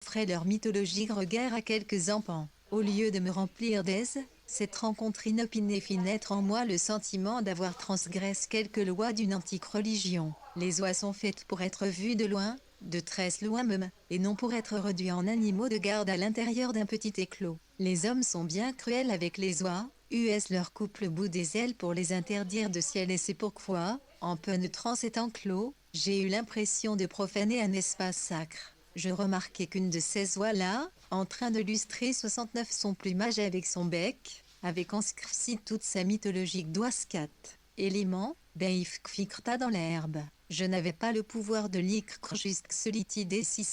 offraient leur mythologique regard à quelques enfants. Au lieu de me remplir d'aise, cette rencontre inopinée fit naître en moi le sentiment d'avoir transgressé quelques lois d'une antique religion. Les oies sont faites pour être vues de loin, de très loin même, et non pour être réduits en animaux de garde à l'intérieur d'un petit éclos. Les hommes sont bien cruels avec les oies, US leur coupe le bout des ailes pour les interdire de ciel et c'est pourquoi, en pénétrant cet enclos, j'ai eu l'impression de profaner un espace sacre. Je remarquai qu'une de ces oies-là, en train de lustrer 69 son plumage avec son bec, avait conscrit toute sa mythologique d'oiscat. Élément, ficta dans l'herbe. Je n'avais pas le pouvoir de lire jusque solitude si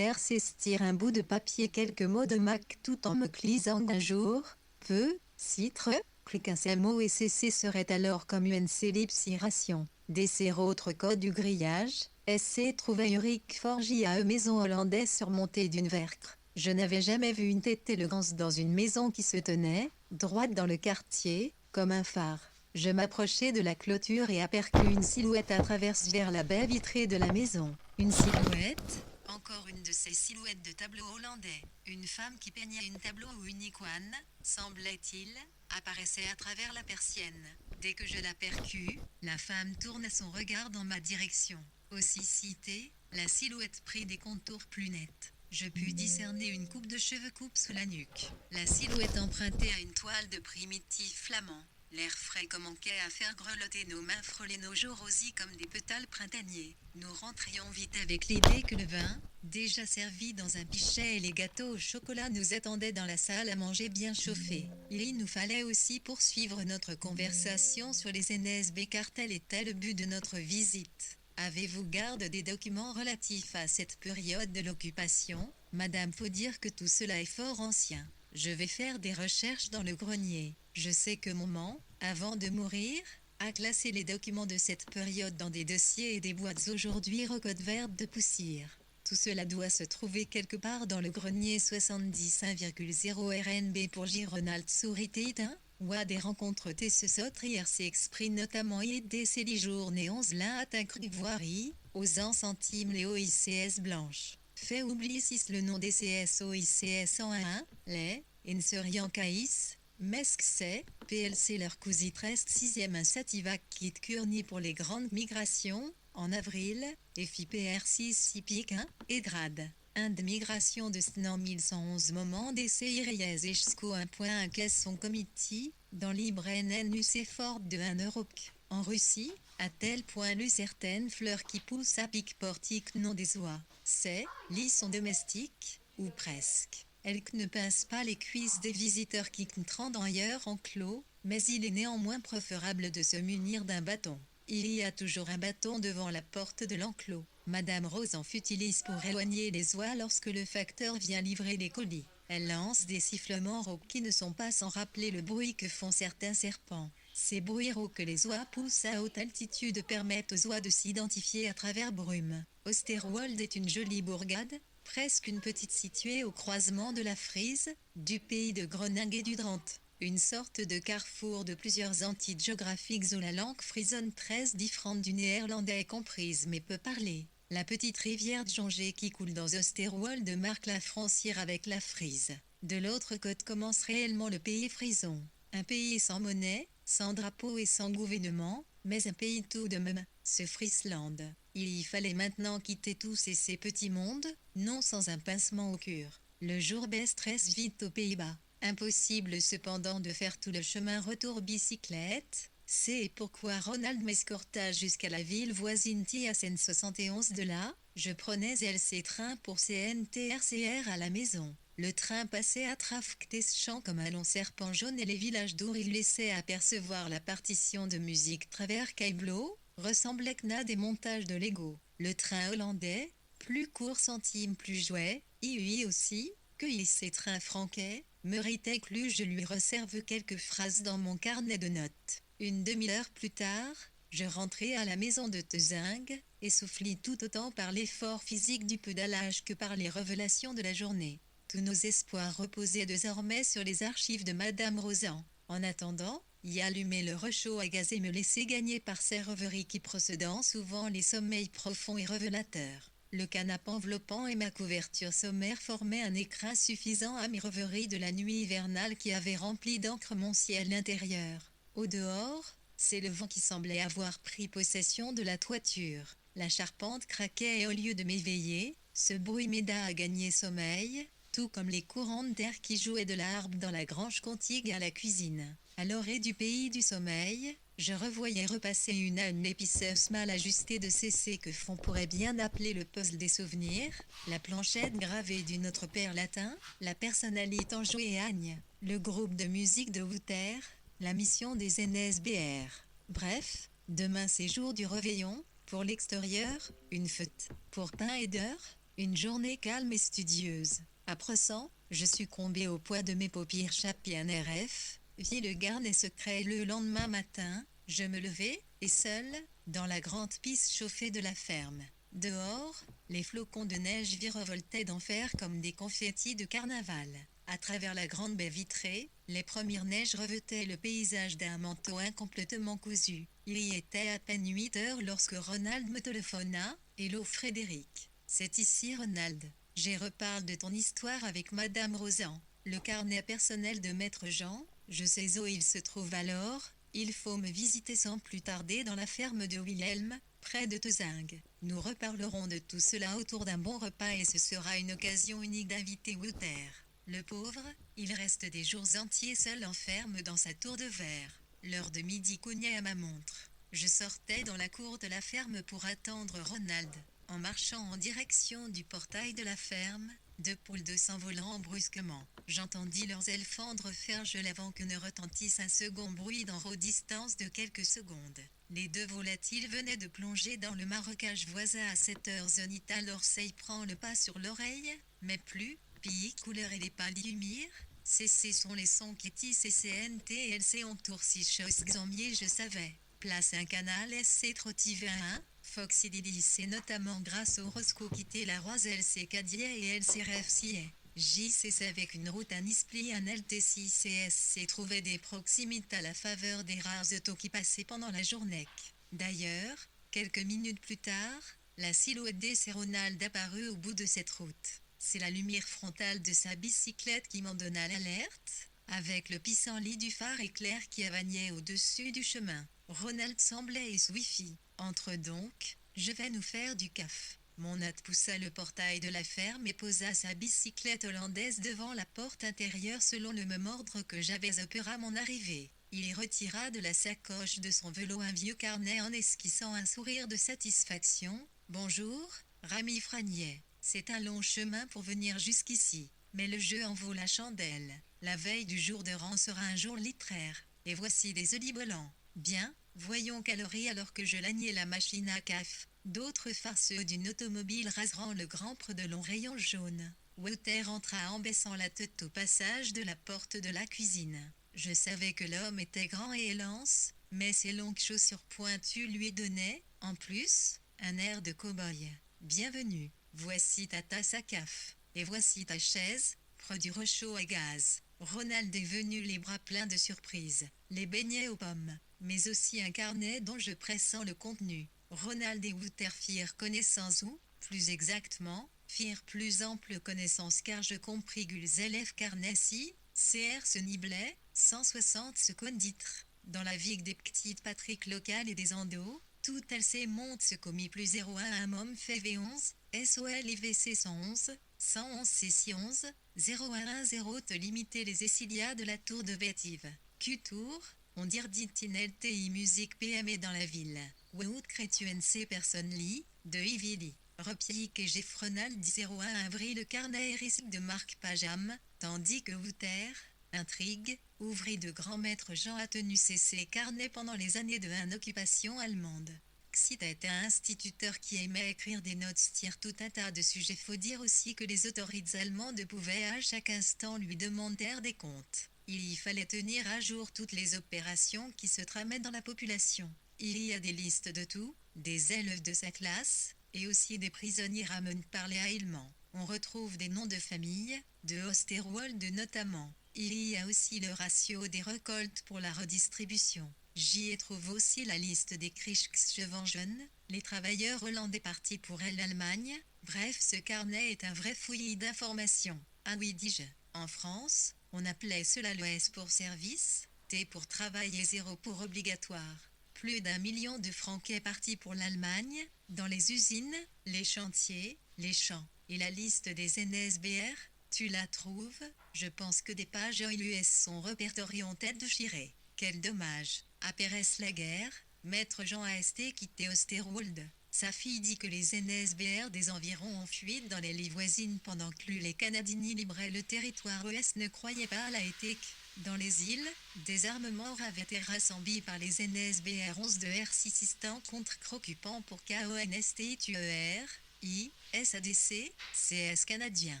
tire un bout de papier quelques mots de Mac tout en me clisant un jour, peu, citre, clique un seul mot et cc serait alors comme une célipsiration. Desser autre code du grillage, SC trouvait Uric Forgy à maison hollandaise surmontée d'une vercre. Je n'avais jamais vu une tête élégance dans une maison qui se tenait, droite dans le quartier, comme un phare. Je m'approchai de la clôture et aperçus une silhouette à travers vers la baie vitrée de la maison. Une silhouette, encore une de ces silhouettes de tableau hollandais. Une femme qui peignait une tableau ou une icône, semblait-il, apparaissait à travers la persienne. Dès que je l'aperçus, la femme tourna son regard dans ma direction. Aussi citée, la silhouette prit des contours plus nets. Je pus discerner une coupe de cheveux coupe sous la nuque. La silhouette empruntait à une toile de primitif flamand. L'air frais commençait à faire grelotter nos mains, frôler nos joues rosies comme des pétales printaniers. Nous rentrions vite avec l'idée que le vin, déjà servi dans un pichet et les gâteaux au chocolat nous attendaient dans la salle à manger bien chauffée. Il nous fallait aussi poursuivre notre conversation sur les NSB car tel était le but de notre visite. Avez-vous garde des documents relatifs à cette période de l'occupation, madame? Faut dire que tout cela est fort ancien. Je vais faire des recherches dans le grenier. Je sais que maman, avant de mourir, a classé les documents de cette période dans des dossiers et des boîtes aujourd'hui recouvertes de poussière. Tout cela doit se trouver quelque part dans le grenier 71,0 RNB pour J. Ronald Souritétin. Ou à des rencontres T. Ce sautrière s'exprime notamment et des journées 11 là à voirie, aux ans centimes les OICS blanches. Fait oublier 6 le nom des CSOICS en 1, les, inseriant caïs, mesque c'est, PLC leur cousit reste 6e un sativac quitte Curny pour les grandes migrations, en avril, et FIPR 6 Sipic 1, et grade. De migration de Snan 1111 moment d'essai Iries et Chsko 1.1 caisse son comité, dans libre NNUC Ford de 1 Europe. En Russie, à tel point lu certaines fleurs qui poussent à pic portique non des oies. C'est, lit sont domestiques, ou presque. Elles ne pincent pas les cuisses des visiteurs qui trendent ailleurs en clos, mais il est néanmoins préférable de se munir d'un bâton. Il y a toujours un bâton devant la porte de l'enclos. Madame Rose en utilise pour éloigner les oies lorsque le facteur vient livrer les colis. Elle lance des sifflements rauques qui ne sont pas sans rappeler le bruit que font certains serpents. Ces bruits rauques que les oies poussent à haute altitude permettent aux oies de s'identifier à travers brume. Osterwolde est une jolie bourgade, presque une petite située au croisement de la Frise, du pays de Groningue et du Drenthe. Une sorte de carrefour de plusieurs entités géographiques où la langue frisonne très différente du néerlandais comprise mais peu parlée. La petite rivière Djonger qui coule dans Osterwolde marque la frontière avec la Frise. De l'autre côté commence réellement le pays frison. Un pays sans monnaie, sans drapeau et sans gouvernement, mais un pays tout de même, ce Friesland. Il y fallait maintenant quitter tous ces petits mondes, non sans un pincement au cœur. Le jour baisse très vite aux Pays-Bas. Impossible cependant de faire tout le chemin retour bicyclette. C'est pourquoi Ronald m'escorta jusqu'à la ville voisine Thiassen 71 de là. Je prenais LC train pour CNTRCR à la maison. Le train passait à Trafkteschamps comme un long serpent jaune et les villages d'où il laissait apercevoir la partition de musique travers Kaiblo, ressemblait à des montages de Lego. Le train hollandais, plus court centime plus jouet, y aussi, que ces trains franquais, méritait que je lui reserve quelques phrases dans mon carnet de notes. Une demi-heure plus tard, je rentrai à la maison de Tezing, essoufflé tout autant par l'effort physique du pédalage que par les révélations de la journée. Tous nos espoirs reposaient désormais sur les archives de Madame Rosan. En attendant, y allumer le réchaud à gaz et me laisser gagner par ces rêveries qui procédant souvent les sommeils profonds et révélateurs. Le canapé enveloppant et ma couverture sommaire formaient un écrin suffisant à mes rêveries de la nuit hivernale qui avait rempli d'encre mon ciel intérieur. Au dehors, c'est le vent qui semblait avoir pris possession de la toiture. La charpente craquait et au lieu de m'éveiller, ce bruit m'aida à gagner sommeil, tout comme les courants d'air qui jouaient de la harpe dans la grange contigue à la cuisine. À l'orée du pays du sommeil, je revoyais repasser une à une l'épiceuse mal ajustée de CC que Fon pourrait bien appeler le puzzle des souvenirs, la planchette gravée du Notre Père latin, la personnalité en jouet et Agne, le groupe de musique de Wouter, la mission des NSBR. Bref, demain c'est jour du réveillon, pour l'extérieur, une fête. Pour pain et d'heure, une journée calme et studieuse. Après ça, je succombais au poids de mes paupières chapiens RF, vis le garnet secret le lendemain matin, je me levai, et seul, dans la grande piste chauffée de la ferme. Dehors, les flocons de neige virevoltaient d'enfer comme des confettis de carnaval. À travers la grande baie vitrée, les premières neiges revêtaient le paysage d'un manteau incomplètement cousu. Il y était à peine 8 heures lorsque Ronald me téléphona. « Hello Frédéric, c'est ici Ronald. J'ai reparle de ton histoire avec Madame Rosan. Le carnet personnel de Maître Jean, je sais où il se trouve alors. Il faut me visiter sans plus tarder dans la ferme de Wilhelm, près de Teuzingue. Nous reparlerons de tout cela autour d'un bon repas et ce sera une occasion unique d'inviter Wouter. Le pauvre, il reste des jours entiers seul en ferme dans sa tour de verre. L'heure de midi cognait à ma montre. Je sortais dans la cour de la ferme pour attendre Ronald. En marchant en direction du portail de la ferme, deux poules de s'envolant brusquement. J'entendis leurs ailes fendre ferge avant que ne retentisse un second bruit dans aux distances de quelques secondes. Les deux volatiles venaient de plonger dans le marécage voisin à 7 heures zénith alors Sei prend le pas sur l'oreille, mais plus, pays couleur et les palumires. CC sont les sons qui tissent et CNT et LC entourent si choses xambier je savais. Place un canal SC Trotivé 1, Foxy Didi c'est notamment grâce au Roscoe quitté la Roise LC Cadier et LC RFCA. JCC avec une route à Nispli un LT6CSC trouvait des proximités à la faveur des rares autos qui passaient pendant la journée. D'ailleurs, quelques minutes plus tard, la silhouette d'Essay Ronald apparut au bout de cette route. C'est la lumière frontale de sa bicyclette qui m'en donna l'alerte, avec le pissenlit du phare éclair qui avagnait au-dessus du chemin. Ronald semblait essuiffi. Entre donc, je vais nous faire du caf. Mon hôte poussa le portail de la ferme et posa sa bicyclette hollandaise devant la porte intérieure selon le même ordre que j'avais opéré à mon arrivée. Il y retira de la sacoche de son vélo un vieux carnet en esquissant un sourire de satisfaction. « Bonjour, Rami Franier. C'est un long chemin pour venir jusqu'ici, mais le jeu en vaut la chandelle. La veille du jour de rang sera un jour littéraire, et voici des olibolants. Bien, voyons calories alors que je laniais la machine à caf. D'autres farceux d'une automobile raseront le grand preux de longs rayons jaunes. Wouter entra en baissant la tête au passage de la porte de la cuisine. Je savais que l'homme était grand et élance, mais ses longues chaussures pointues lui donnaient, en plus, un air de cow-boy. Bienvenue, voici ta tasse à caf, et voici ta chaise, près du réchaud à gaz. Ronald est venu les bras pleins de surprise, les beignets aux pommes, mais aussi un carnet dont je pressens le contenu. Ronald et Wouter firent connaissance ou, plus exactement, firent plus ample connaissance car je compris qu'ils élèvent carnessi, CR se niblait, 160 secondes titres. Dans la vigue des petites patries locales et des endos, tout LC monte ce commis plus 01 un mom fait V11, SOL IVC 111, 111 C 11, 0110 te limiter les essilias de la tour de Bétive. Q-Tour, on dit LTI musique PME dans la ville. Wout Crétuenc personne lit, de Ivili. Repique et Geffronal 01 avril le carnet risque de Marc Pajam, tandis que Wouter, intrigue, ouvrit de grand maître Jean a tenu ses carnets pendant les années de occupation allemande. Xit était un instituteur qui aimait écrire des notes sur tout un tas de sujets. Faut dire aussi que les autorités allemandes pouvaient à chaque instant lui demander des comptes. Il y fallait tenir à jour toutes les opérations qui se tramaient dans la population. Il y a des listes de tout, des élèves de sa classe, et aussi des prisonniers ramenés par les Allemands. On retrouve des noms de famille, de Osterwald notamment. Il y a aussi le ratio des récoltes pour la redistribution. J'y ai trouvé aussi la liste des Kriegsgewangen, les travailleurs hollandais partis pour l'Allemagne, Bref, ce carnet est un vrai fouillis d'informations. Ah oui, dis-je. En France, on appelait cela le S pour service, T pour travail et 0 pour obligatoire. Plus d'1 million de francs est parti pour l'Allemagne, dans les usines, les chantiers, les champs. Et la liste des NSBR, tu la trouves? Je pense que des pages OIUS sont répertoriées en tête de Chiré. Quel dommage. À Pérez la guerre, Maître Jean a été quitté Osterwolde. Sa fille dit que les NSBR des environs ont fui dans les lits voisines pendant que les Canadiens libraient le territoire US ne croyaient pas à la éthique. Dans les îles, des armes morts avaient été rassemblés par les NSBR 11 de R6 contre-occupants pour KONSTITUER, I, SADC, CS canadien,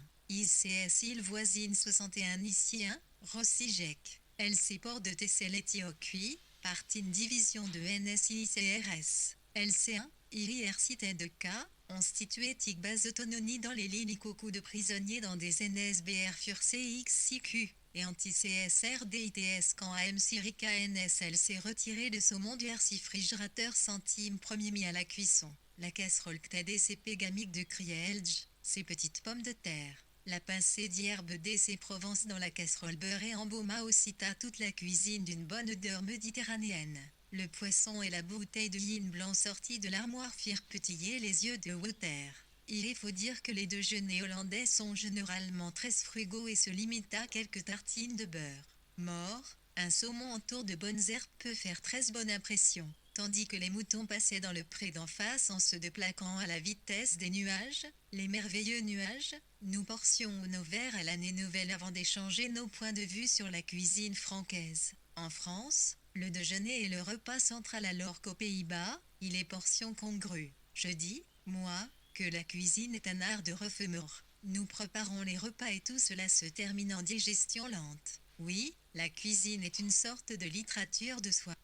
ICS îles voisines 61 ici 1, Rossijek, LC port de Tessélétioqui, partie division de NSICRS, LC1, IRR cité de K, constitué tic base autonomie dans les lignes coucou de prisonniers dans des NSBR furent CXCQ et anti-CSRDITS quand AMCRICA NSLC retiré de saumon du RC frigérateur centime premier mis à la cuisson. La casserole KTDCP gamique de Krielge, ces petites pommes de terre. La pincée d'herbe DC Provence dans la casserole beurrée embauma aussitôt toute la cuisine d'une bonne odeur méditerranéenne. Le poisson et la bouteille de yin blanc sortis de l'armoire firent pétiller les yeux de Water. Il faut dire que les deux jeunes néerlandais sont généralement très frugaux et se limitent à quelques tartines de beurre. Mort, un saumon entouré de bonnes herbes peut faire très bonne impression. Tandis que les moutons passaient dans le pré d'en face en se déplaquant à la vitesse des nuages, les merveilleux nuages, nous portions nos verres à l'année nouvelle avant d'échanger nos points de vue sur la cuisine francaise. En France, le déjeuner est le repas central alors qu'aux Pays-Bas, il est portion congrue. Je dis, moi, que la cuisine est un art de refumeur. Nous préparons les repas et tout cela se termine en digestion lente. Oui, la cuisine est une sorte de littérature de soi.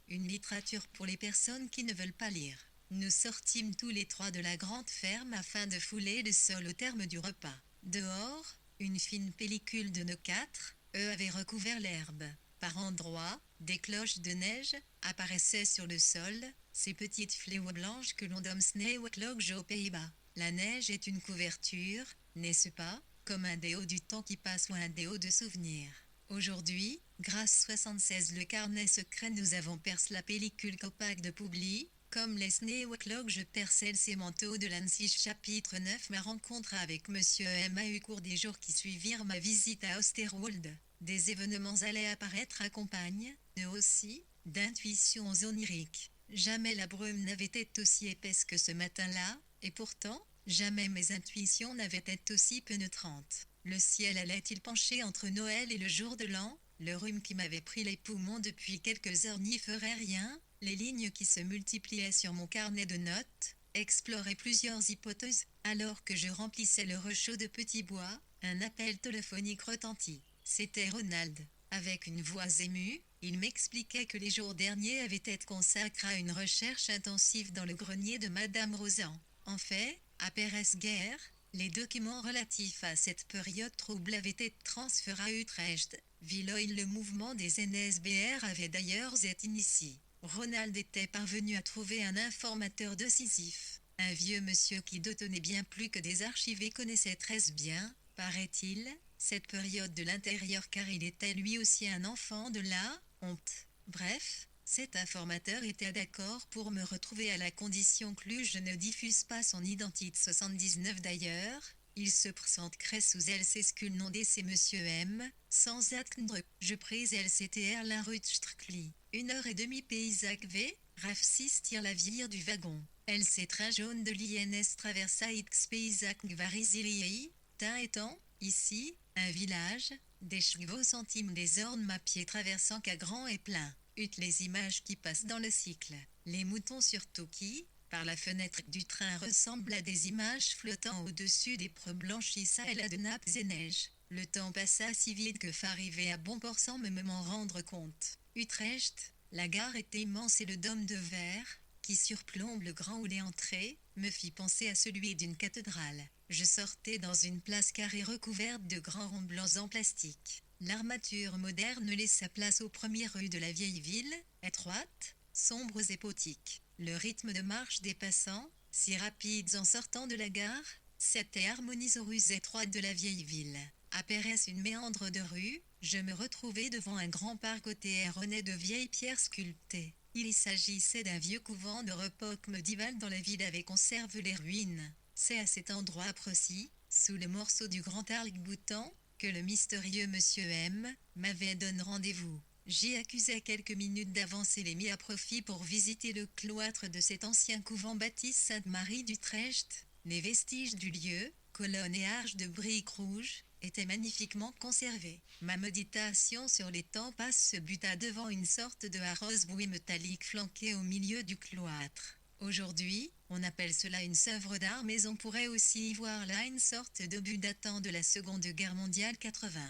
Une littérature pour les personnes qui ne veulent pas lire. Nous sortîmes tous les trois de la grande ferme afin de fouler le sol au terme du repas. Dehors, une fine pellicule de nos 4 avait recouvert l'herbe. Par endroits, des cloches de neige apparaissaient sur le sol, ces petites fléaux blanches que l'on nomme sneeuwclogs aux Pays-Bas. La neige est une couverture, n'est-ce pas, comme un déo du temps qui passe ou un déo de souvenirs. Aujourd'hui, grâce 76 le carnet secret nous avons percé la pellicule copac de Publi, comme les Sneeuwclogs je percelle ces manteaux de l'Annecy chapitre 9 ma rencontre avec Monsieur M a eu cours des jours qui suivirent ma visite à Osterwolde. Des événements allaient apparaître accompagnent, eux aussi, d'intuitions oniriques. Jamais la brume n'avait été aussi épaisse que ce matin-là, et pourtant, jamais mes intuitions n'avaient été aussi pénétrantes. Le ciel allait-il pencher entre Noël et le jour de l'an? Le rhume qui m'avait pris les poumons depuis quelques heures n'y ferait rien. Les lignes qui se multipliaient sur mon carnet de notes exploraient plusieurs hypothèses. Alors que je remplissais le rechaud de petits bois, un appel téléphonique retentit. C'était Ronald. Avec une voix émue, il m'expliquait que les jours derniers avaient été consacrés à une recherche intensive dans le grenier de Madame Rosan. En fait, à Pérez-Guerre, les documents relatifs à cette période trouble avaient été transférés à Utrecht, ville où le mouvement des NSBR avait d'ailleurs été initié. Ronald était parvenu à trouver un informateur décisif, un vieux monsieur qui détenait bien plus que des archives et connaissait très bien, paraît-il, cette période de l'intérieur car il était lui aussi un enfant de la honte. Bref, cet informateur était d'accord pour me retrouver à la condition que je ne diffuse pas son identité 79 d'ailleurs. Il se présenterait sous LC nom c'est Monsieur M, sans attendre. Je prise LCTR la rue Strictly. 1h30 Paysac V, RAF 6 tire la vire du wagon. LC train jaune de l'INS traversa X Paysac Varizilii, teint étant, ici, un village, des chevaux centimes des ornes à pied traversant qu'à grand et plein. Les images qui passent dans le cycle. Les moutons surtout qui, par la fenêtre du train ressemblent à des images flottant au-dessus des preux blanchissants et là de nappes et neiges. Le temps passa si vite que j'arrivais à bon port sans m'en rendre compte. Utrecht, la gare était immense et le dôme de verre, qui surplombe le grand hall et entrée, me fit penser à celui d'une cathédrale. Je sortais dans une place carrée recouverte de grands ronds blancs en plastique. L'armature moderne laissa place aux premières rues de la vieille ville, étroites, sombres et potiques. Le rythme de marche des passants, si rapides en sortant de la gare, c'était harmonie aux rues étroites de la vieille ville. À Pérez, une méandre de rue, je me retrouvais devant un grand parc orné de vieilles pierres sculptées. Il s'agissait d'un vieux couvent de l'époque médiévale dont la ville avait conservé les ruines. C'est à cet endroit précis, sous le morceau du grand arc-boutant, que le mystérieux monsieur M m'avait donné rendez-vous. J'ai accusé à quelques minutes d'avance et l'ai mis à profit pour visiter le cloître de cet ancien couvent baptiste Sainte-Marie d'Utrecht. Les vestiges du lieu, colonnes et arches de briques rouges, étaient magnifiquement conservés. Ma méditation sur les temps passe se buta devant une sorte de arrose-bouée métallique flanquée au milieu du cloître. Aujourd'hui, on appelle cela une œuvre d'art, mais on pourrait aussi y voir là une sorte d'obus datant de la Seconde Guerre mondiale 80.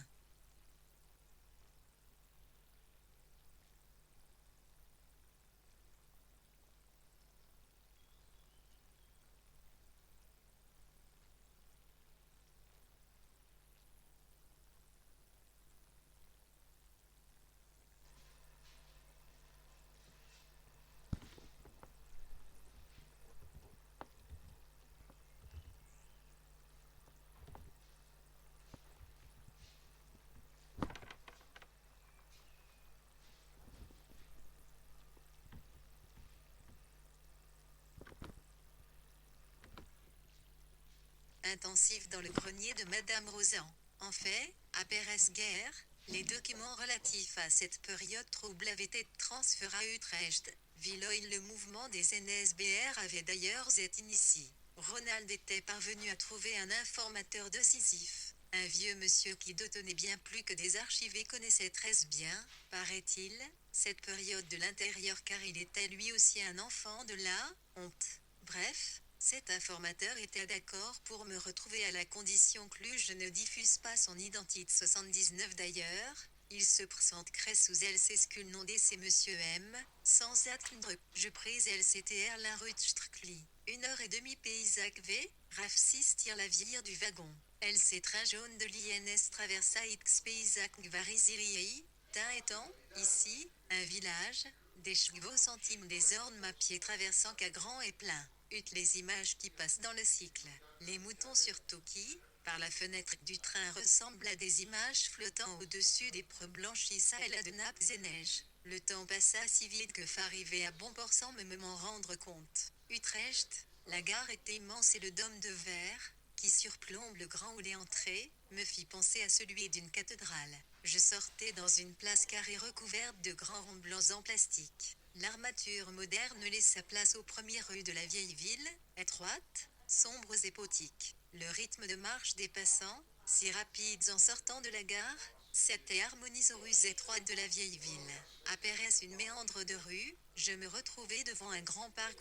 Intensif dans le grenier de Madame Rosan. En fait, à Pérez-Guerre, les documents relatifs à cette période trouble avaient été transférés à Utrecht, ville où le mouvement des NSBR avait d'ailleurs été initié. Ronald était parvenu à trouver un informateur décisif, un vieux monsieur qui détenait bien plus que des archives et connaissait très bien, paraît-il, cette période de l'intérieur car il était lui aussi un enfant de la honte. Bref, cet informateur était d'accord pour me retrouver à la condition que je ne diffuse pas son identité 79 d'ailleurs. Il se présenterait sous LC le nom c'est Monsieur M, sans attendre. Je prise LCTR la rue Strickli. 1h30 Paysac V, RAF 6 tire la vire du wagon. LC train jaune de l'INS traversa X Paysac Variziriei. Tin étant, ici, un village, des chevaux centimes des ornes ma pied traversant qu'à grand et plein. Les images qui passent dans le cycle. Les moutons surtout qui, par la fenêtre du train ressemblent à des images flottant au-dessus des preux blanchis ça et là de nappes et neiges. Le temps passa si vite que arriver à bon port sans m'en rendre compte. Utrecht, la gare était immense et le dôme de verre, qui surplombe le grand hall et entrée, me fit penser à celui d'une cathédrale. Je sortais dans une place carrée recouverte de grands ronds blancs en plastique. L'armature moderne laissa place aux premières rues de la vieille ville, étroites, sombres et potiques. Le rythme de marche des passants, si rapides en sortant de la gare, c'était harmonie aux rues étroites de la vieille ville. À Pérez, une méandre de rue, je me retrouvais devant un grand parc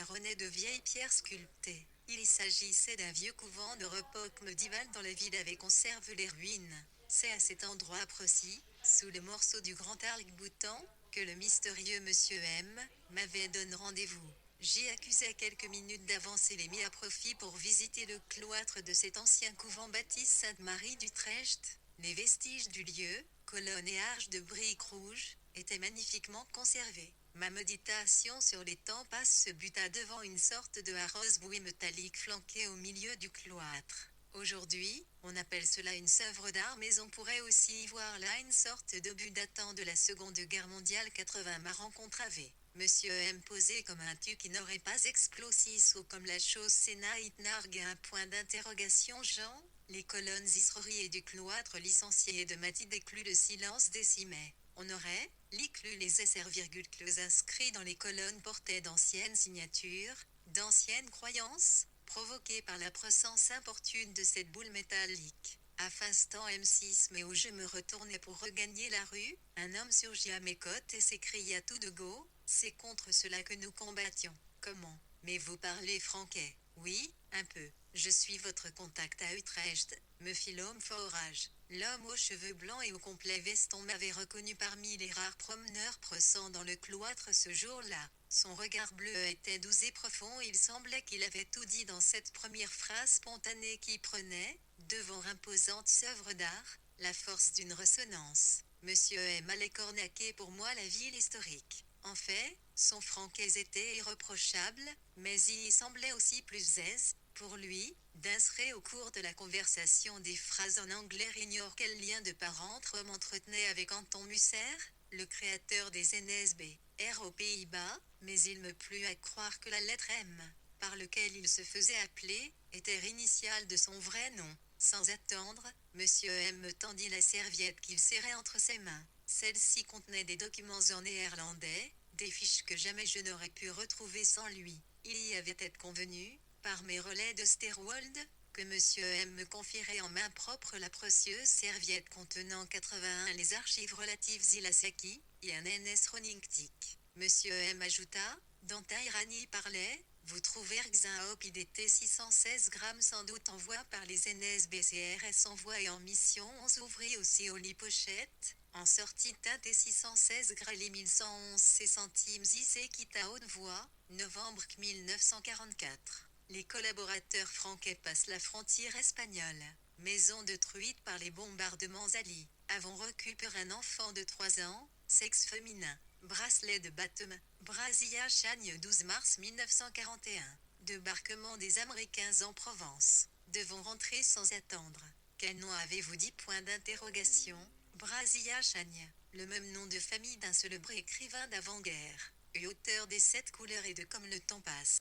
orné de vieilles pierres sculptées. Il s'agissait d'un vieux couvent de l'époque médiévale dont la ville avait conservé les ruines. C'est à cet endroit précis, sous le morceau du grand arc-boutant, que le mystérieux monsieur M m'avait donné rendez-vous. J'ai accusé à quelques minutes d'avance et l'ai mis à profit pour visiter le cloître de cet ancien couvent baptiste Sainte-Marie d'Utrecht. Les vestiges du lieu, colonnes et arches de briques rouges, étaient magnifiquement conservés. Ma méditation sur les temps passe se buta devant une sorte de arrose-bouée métallique flanquée au milieu du cloître. Aujourd'hui, on appelle cela une œuvre d'art, mais on pourrait aussi y voir là une sorte d'obus datant de la Seconde Guerre mondiale 80. Ma rencontre avait Monsieur M posé comme un tu qui n'aurait pas explosif ou comme la chose Sénat nargue un point d'interrogation Jean, les colonnes israéliennes du cloître licencié de Mathilde déclut le silence décimait. On aurait, liclu les SR,close inscrits dans les colonnes portaient d'anciennes signatures, d'anciennes croyances, provoquée par la présence importune de cette boule métallique. À l'instant M6 mais où je me retournais pour regagner la rue, un homme surgit à mes côtes et s'écria tout de go, c'est contre cela que nous combattions. Comment? Mais vous parlez franquais? Oui, un peu. Je suis votre contact à Utrecht, me fit l'homme fort rage. L'homme aux cheveux blancs et au complet veston m'avait reconnu parmi les rares promeneurs pressant dans le cloître ce jour-là. Son regard bleu était doux et profond, il semblait qu'il avait tout dit dans cette première phrase spontanée qui prenait, devant imposante œuvre d'art, la force d'une résonance. Monsieur M allait cornaquer pour moi la ville historique. En fait, son franquise était irréprochable, mais il y semblait aussi plus aise, pour lui, d'insérer au cours de la conversation des phrases en anglais. Ignore quel lien de parentre m'entretenait avec Anton Musser, le créateur des NSBR aux Pays-Bas, mais il me plut à croire que la lettre M, par lequel il se faisait appeler, était l'initiale de son vrai nom. Sans attendre, Monsieur M me tendit la serviette qu'il serrait entre ses mains. Celle-ci contenait des documents en néerlandais, des fiches que jamais je n'aurais pu retrouver sans lui. Il y avait été convenu, par mes relais de Sterwold, que Monsieur M me confierait en main propre la précieuse serviette contenant 81 les archives relatives Ilasaki, et un NS Running Tick. Monsieur M ajouta, dont Irani parlait, vous trouvez un OPIDT 616 grammes sans doute envoi par les NSBCRS envoyé en mission 11 ouvriers aussi au lit pochette, en sortie teinte et 616 grêlés 1111 c centimes IC quitte à haute voix, novembre 1944. Les collaborateurs franquais passent la frontière espagnole. Maison détruite par les bombardements alliés. Avons récupéré un enfant de 3 ans, sexe féminin. Bracelet de baptême. Brasilia Chagne 12 mars 1941. Débarquement des Américains en Provence. Devons rentrer sans attendre. Quel nom avez-vous dit? Point d'interrogation. Brasilia Chagne. Le même nom de famille d'un célèbre écrivain d'avant-guerre. Et auteur des 7 couleurs et de Comme le temps passe.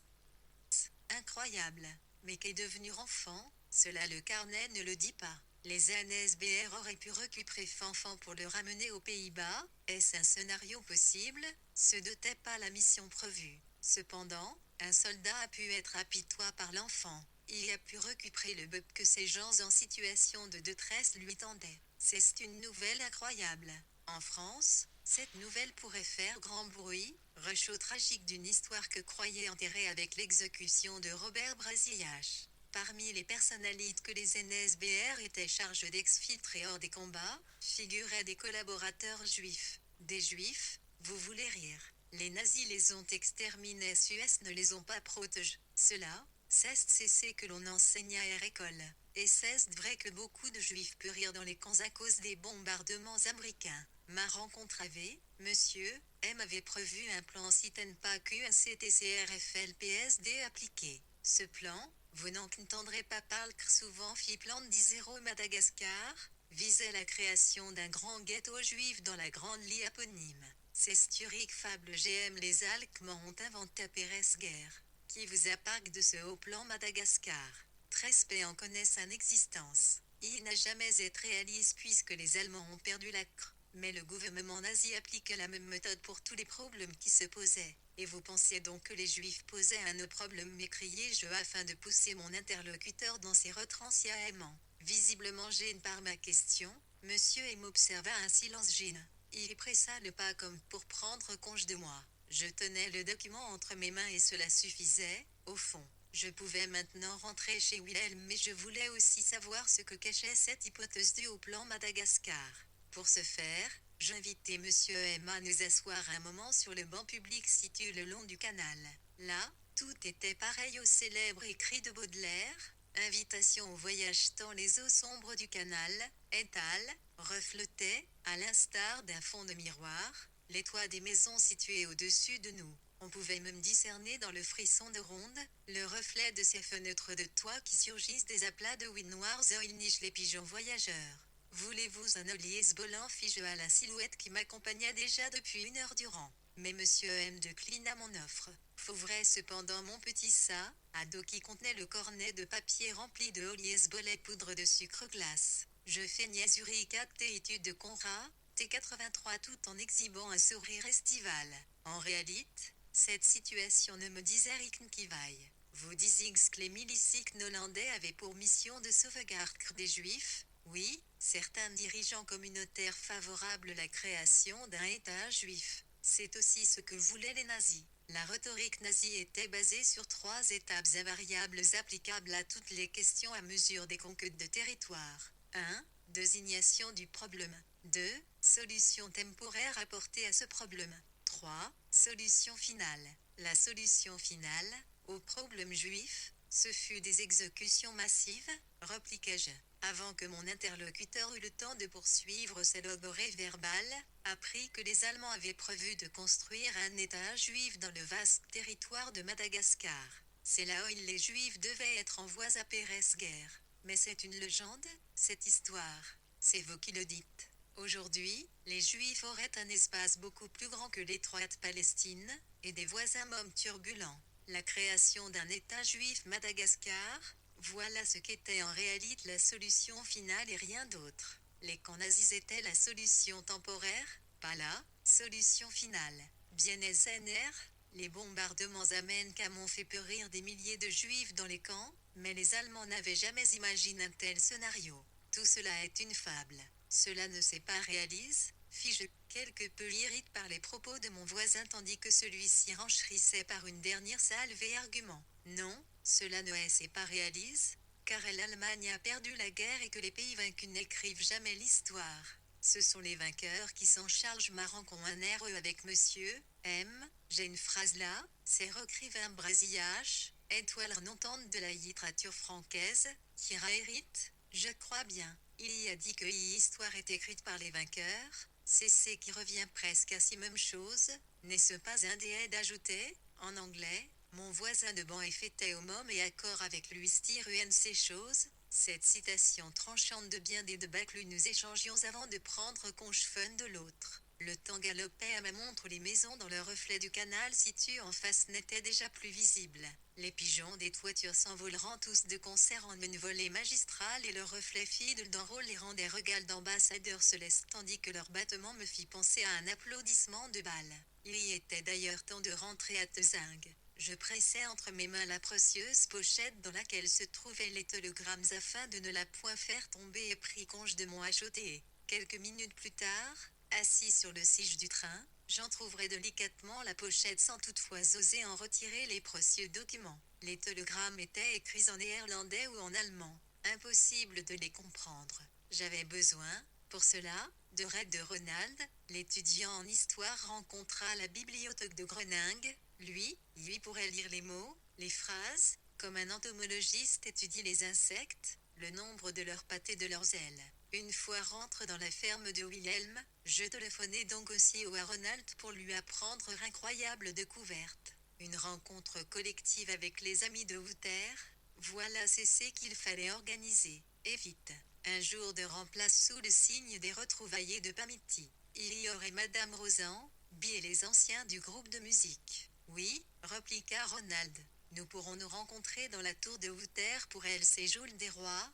Incroyable. Mais qu'est devenu enfant? Cela le carnet ne le dit pas. Les NSBR auraient pu récupérer Fanfan pour le ramener aux Pays-Bas. Est-ce un scénario possible? Ce n'était pas la mission prévue. Cependant, un soldat a pu être apitoyé par l'enfant. Il a pu récupérer le bœuf que ces gens en situation de détresse lui tendaient. C'est une nouvelle incroyable. En France, cette nouvelle pourrait faire grand bruit, rechot tragique d'une histoire que croyait enterrée avec l'exécution de Robert Brasillach. Parmi les personnalités que les NSBR étaient chargés d'exfiltrer hors des combats, figuraient des collaborateurs juifs. Des juifs, vous voulez rire. Les nazis les ont exterminés, US ne les ont pas protégés. Cela, c'est que l'on enseigna à l'école. Et c'est vrai que beaucoup de juifs périrent dans les camps à cause des bombardements américains. Ma rencontre avec Monsieur M avait prévu un plan si pas QACTCRFLPSD appliqué. Ce plan, vous n'entendrez pas parler souvent plan d'Isero Madagascar, visait la création d'un grand ghetto juif dans la grande lie éponyme. C'est historique fable GM les Allemands ont inventé Pérez Guerre, qui vous a parlé de ce haut plan Madagascar. Trespé en connaissent en existence. Il n'a jamais été réaliste puisque les Allemands ont perdu la cr. Mais le gouvernement nazi appliquait la même méthode pour tous les problèmes qui se posaient. Et vous pensiez donc que les Juifs posaient un autre problème, m'écriai-je afin de pousser mon interlocuteur dans ses retranchements. Visiblement gêné par ma question, Monsieur M observa un silence gênant. Il pressa le pas comme pour prendre congé de moi. Je tenais le document entre mes mains et cela suffisait, au fond. Je pouvais maintenant rentrer chez Wilhelm, mais je voulais aussi savoir ce que cachait cette hypothèse du haut plan Madagascar. Pour ce faire, j'invitai Monsieur M à nous asseoir un moment sur le banc public situé le long du canal. Là, tout était pareil au célèbre écrit de Baudelaire, invitation au voyage tant les eaux sombres du canal, étal, reflétaient, à l'instar d'un fond de miroir, les toits des maisons situées au-dessus de nous. On pouvait même discerner dans le frisson de ronde, le reflet de ces fenêtres de toit qui surgissent des aplats de huit noirs et ils nichent les pigeons voyageurs. Voulez-vous un Olivier Bolan fis-je à la silhouette qui m'accompagnait déjà depuis 1 heure durant. Mais Monsieur M déclina mon offre. J'ouvrais cependant mon petit sac à dos qui contenait le cornet de papier rempli de Olivier Bolet poudre de sucre glace. Je feignais Zurich acte et études de Conrad, T83 tout en exhibant un sourire estival. En réalité, cette situation ne me disait rien qui vaille. Vous disiez que les miliciens hollandais avaient pour mission de sauvegarder des Juifs. Oui, certains dirigeants communautaires favorables à la création d'un État juif. C'est aussi ce que voulaient les nazis. La rhétorique nazie était basée sur 3 étapes invariables applicables à toutes les questions à mesure des conquêtes de territoire. 1. Désignation du problème. 2. Solution temporaire apportée à ce problème. 3. Solution finale. La solution finale, au problème juif, Ce fut des exécutions massives, repliquai-je, avant que mon interlocuteur eût le temps de poursuivre ses logorées verbales, appris que les Allemands avaient prévu de construire un État juif dans le vaste territoire de Madagascar. C'est là où les Juifs devaient être en voie à Pérez-Guerre. Mais c'est une légende, cette histoire. C'est vous qui le dites. Aujourd'hui, les Juifs auraient un espace beaucoup plus grand que l'étroite Palestine, et des voisins mômes turbulents. La création d'un État juif Madagascar, voilà ce qu'était en réalité la solution finale et rien d'autre. Les camps nazis étaient la solution temporaire, pas la solution finale. Bien SNR, les bombardements amènent m'ont fait périr des milliers de juifs dans les camps, mais les Allemands n'avaient jamais imaginé un tel scénario. Tout cela est une fable. Cela ne se pas réalise, fis-je, quelque peu irrité par les propos de mon voisin tandis que celui-ci renchérissait par une dernière salve argument. Non, cela ne se pas réalise, car l'Allemagne a perdu la guerre et que les pays vaincus n'écrivent jamais l'histoire. Ce sont les vainqueurs qui s'en chargent. Marrant qu'on un RE avec monsieur M. J'ai une phrase là, c'est recrivain brasillage, étoile renantante de la littérature francaise, qui hérite, je crois bien. Il y a dit que l'histoire est écrite par les vainqueurs, c'est ce qui revient presque à si même chose, n'est-ce pas un des d'ajouter, en anglais, mon voisin de banc est fêté au môme et accord avec lui styruen ces choses. Cette citation tranchante de bien des débats que nous échangions avant de prendre conchefun de l'autre. Le temps galopait à ma montre où les maisons dans le reflet du canal situé en face n'étaient déjà plus visibles. Les pigeons des toitures s'envoleront tous de concert en une volée magistrale et le reflet fidèle d'un rôle les rendait regal d'ambassadeurs célestes tandis que leur battement me fit penser à un applaudissement de balle. Il y était d'ailleurs temps de rentrer à Tezingue. Je pressais entre mes mains la précieuse pochette dans laquelle se trouvaient les télégrammes afin de ne la point faire tomber et pris congé de mon acheté. Quelques minutes plus tard, assis sur le siège du train, j'entr'ouvrais délicatement la pochette sans toutefois oser en retirer les précieux documents. Les télégrammes étaient écrits en néerlandais ou en allemand. Impossible de les comprendre. J'avais besoin, pour cela, de Red de Ronald, l'étudiant en histoire rencontra à la bibliothèque de Groningue. Lui pourrait lire les mots, les phrases, comme un entomologiste étudie les insectes, le nombre de leurs pattes et de leurs ailes. Une fois rentre dans la ferme de Wilhelm, je téléphonai donc aussi à Ronald pour lui apprendre l'incroyable découverte. Une rencontre collective avec les amis de Wouter, voilà c'est ce qu'il fallait organiser, et vite. Un jour de remplace sous le signe des retrouvailles de Pamiti. Il y aurait Madame Rosan, Bi et les anciens du groupe de musique. Oui, répliqua Ronald. Nous pourrons nous rencontrer dans la tour de Wouter pour elle séjour des rois.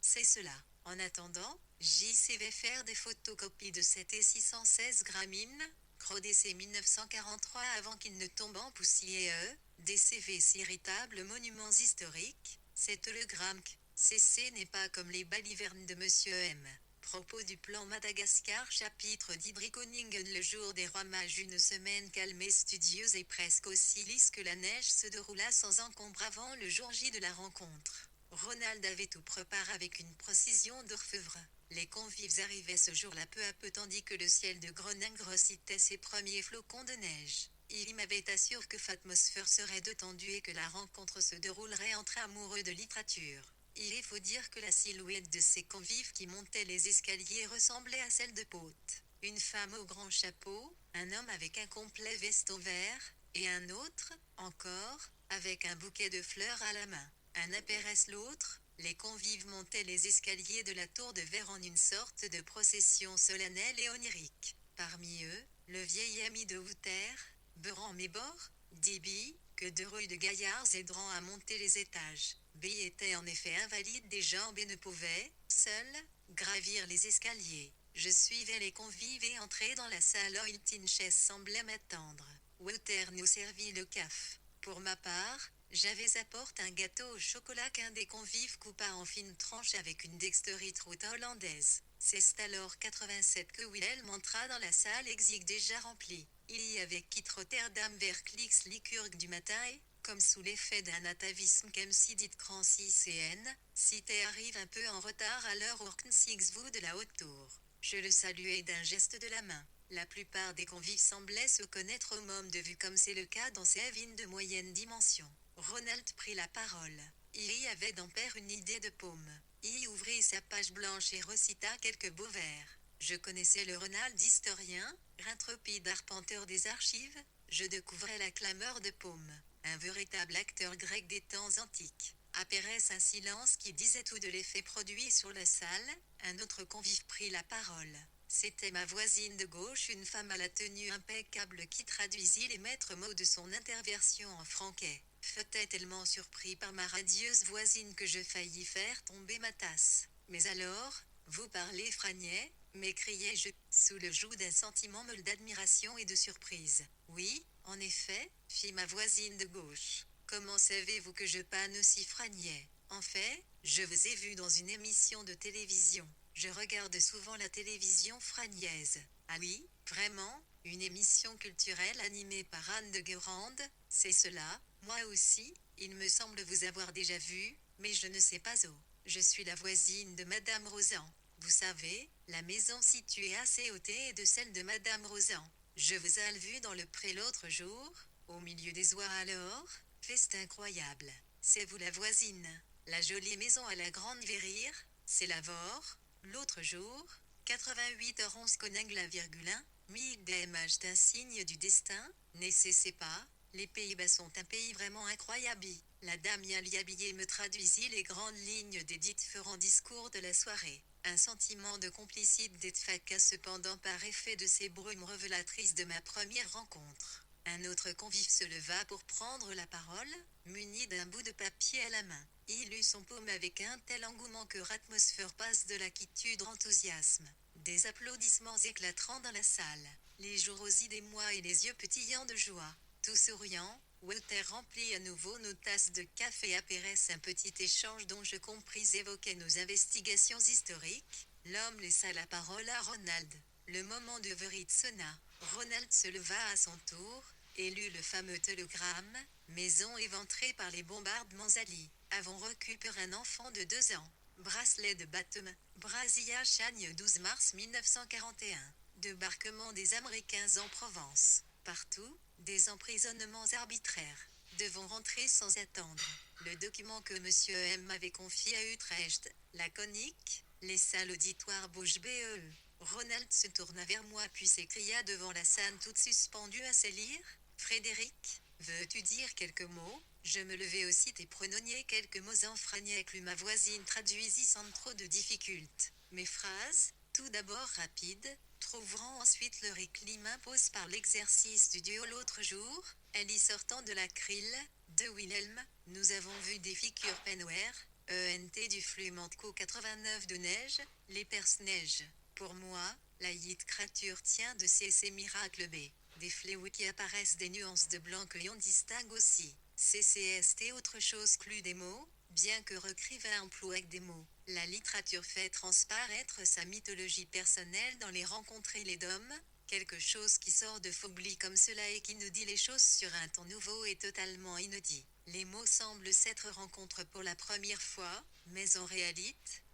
C'est cela. En attendant, JC faire des photocopies de cette et 616 grammes, Crodécé 1943 avant qu'il ne tombe en poussière, des CV irritables monuments historiques, c'est le gramme. CC n'est pas comme les balivernes de Monsieur M. Propos du plan Madagascar chapitre d'Hydriconingen le jour des rois mages une semaine calme et studieuse et presque aussi lisse que la neige se déroula sans encombre avant le jour J de la rencontre. Ronald avait tout préparé avec une précision d'orfèvre. Les convives arrivaient ce jour-là peu à peu tandis que le ciel de Groningue recitait ses premiers flocons de neige. Il m'avait assuré que l'atmosphère serait détendue et que la rencontre se déroulerait entre amoureux de littérature. Il faut dire que la silhouette de ces convives qui montaient les escaliers ressemblait à celle de Pote. Une femme au grand chapeau, un homme avec un complet veston vert, et un autre, encore, avec un bouquet de fleurs à la main. Un apéresse l'autre, les convives montaient les escaliers de la tour de verre en une sorte de procession solennelle et onirique. Parmi eux, le vieil ami de Wouter, Beurant Mébor, dit Bi, que deux rues de gaillards aideront à monter les étages. B était en effet invalide des jambes et ne pouvait, seul, gravir les escaliers. Je suivais les convives et entrai dans la salle où une chaise semblait m'attendre. Wouter nous servit le café. Pour ma part, j'avais apporté un gâteau au chocolat qu'un des convives coupa en fines tranches avec une dexterité hollandaise. C'est alors 87 que Wilhelm entra dans la salle exiguë déjà remplie. Il y avait quitté Rotterdam vers Clix Lycurgue du matin et, comme sous l'effet d'un atavisme comme si dit Crancy CN, Cité arrive un peu en retard à l'heure au Knsigsvou de la haute tour. Je le saluai d'un geste de la main. La plupart des convives semblaient se connaître au môme de vue comme c'est le cas dans ces vignes de moyenne dimension. Ronald prit la parole. Il y avait dans Père une idée de paume. Il ouvrit sa page blanche et recita quelques beaux vers. Je connaissais le Ronald historien, intrépide arpenteur des archives, je découvrais la clameur de paume, un véritable acteur grec des temps antiques. Apparaissait un silence qui disait tout de l'effet produit sur la salle, un autre convive prit la parole. C'était ma voisine de gauche, une femme à la tenue impeccable qui traduisit les maîtres mots de son interversion en franquais. J'étais tellement surpris par ma radieuse voisine que je faillis faire tomber ma tasse. Mais alors, vous parlez Fragnet, m'écriai-je, sous le joug d'un sentiment meule d'admiration et de surprise. Oui, en effet, fit ma voisine de gauche. Comment savez-vous que je panne aussi Fragnet? En fait, je vous ai vu dans une émission de télévision. Je regarde souvent la télévision fragnaise. Ah oui, vraiment? Une émission culturelle animée par Anne de Guérande, c'est cela? Moi aussi, il me semble vous avoir déjà vu, mais je ne sais pas où. Je suis la voisine de Madame Rosan. Vous savez, la maison située assez ôtée est de celle de Madame Rosan. Je vous ai vue dans le pré l'autre jour, au milieu des oies alors, c'est incroyable. C'est vous la voisine. La jolie maison à la grande verrière, c'est la vore. L'autre jour, 88h11 Coningue la virgule 1, mi-DMH d'un signe du destin, ne cessez pas, les Pays-Bas sont un pays vraiment incroyable. La dame y habillée me traduisit les grandes lignes des différents discours de la soirée. Un sentiment de complicité d'Etfaka cependant par effet de ces brumes révélatrices de ma première rencontre. Un autre convive se leva pour prendre la parole, muni d'un bout de papier à la main. Il eut son paume avec un tel engouement que l'atmosphère passe de la quiétude en enthousiasme. Des applaudissements éclatants dans la salle. Les joues rosies des mois et les yeux pétillants de joie. Tout souriant, Walter remplit à nouveau nos tasses de café et apparaissait un petit échange dont je compris évoquer nos investigations historiques. L'homme laissa la parole à Ronald. Le moment de vérité sonna. Ronald se leva à son tour, et lut le fameux télégramme. Maison éventrée par les bombardements alliés. Avons récupéré un enfant de 2 ans. Bracelet de baptême. Brasilia Chagne 12 mars 1941. Débarquement des Américains en Provence. Partout, des emprisonnements arbitraires. Devons rentrer sans attendre. Le document que Monsieur M m'avait confié à Utrecht, laconique, les salles auditoires bouche BE. Ronald se tourna vers moi puis s'écria devant la scène toute suspendue à ses lire. Frédéric, veux-tu dire quelques mots? Je me levai aussi et prononniai quelques mots en fragnet que ma voisine traduisit sans trop de difficulté. Mes phrases, tout d'abord rapides, trouveront ensuite le réclim impose par l'exercice du duo l'autre jour, elle y sortant de la crille, de Wilhelm, nous avons vu des figures penware, ENT du flux Mantco 89 de neige, les perce-neige. Pour moi, la littérature tient de ces miracles B. Des fléaux qui apparaissent des nuances de blanc que l'on distingue aussi. CCST autre chose que des mots, bien que recrivain emploie avec des mots. La littérature fait transparaître sa mythologie personnelle dans les rencontres et les dômes, quelque chose qui sort de phobie comme cela et qui nous dit les choses sur un ton nouveau et totalement inédit. Les mots semblent s'être rencontrés pour la première fois, mais en réalité,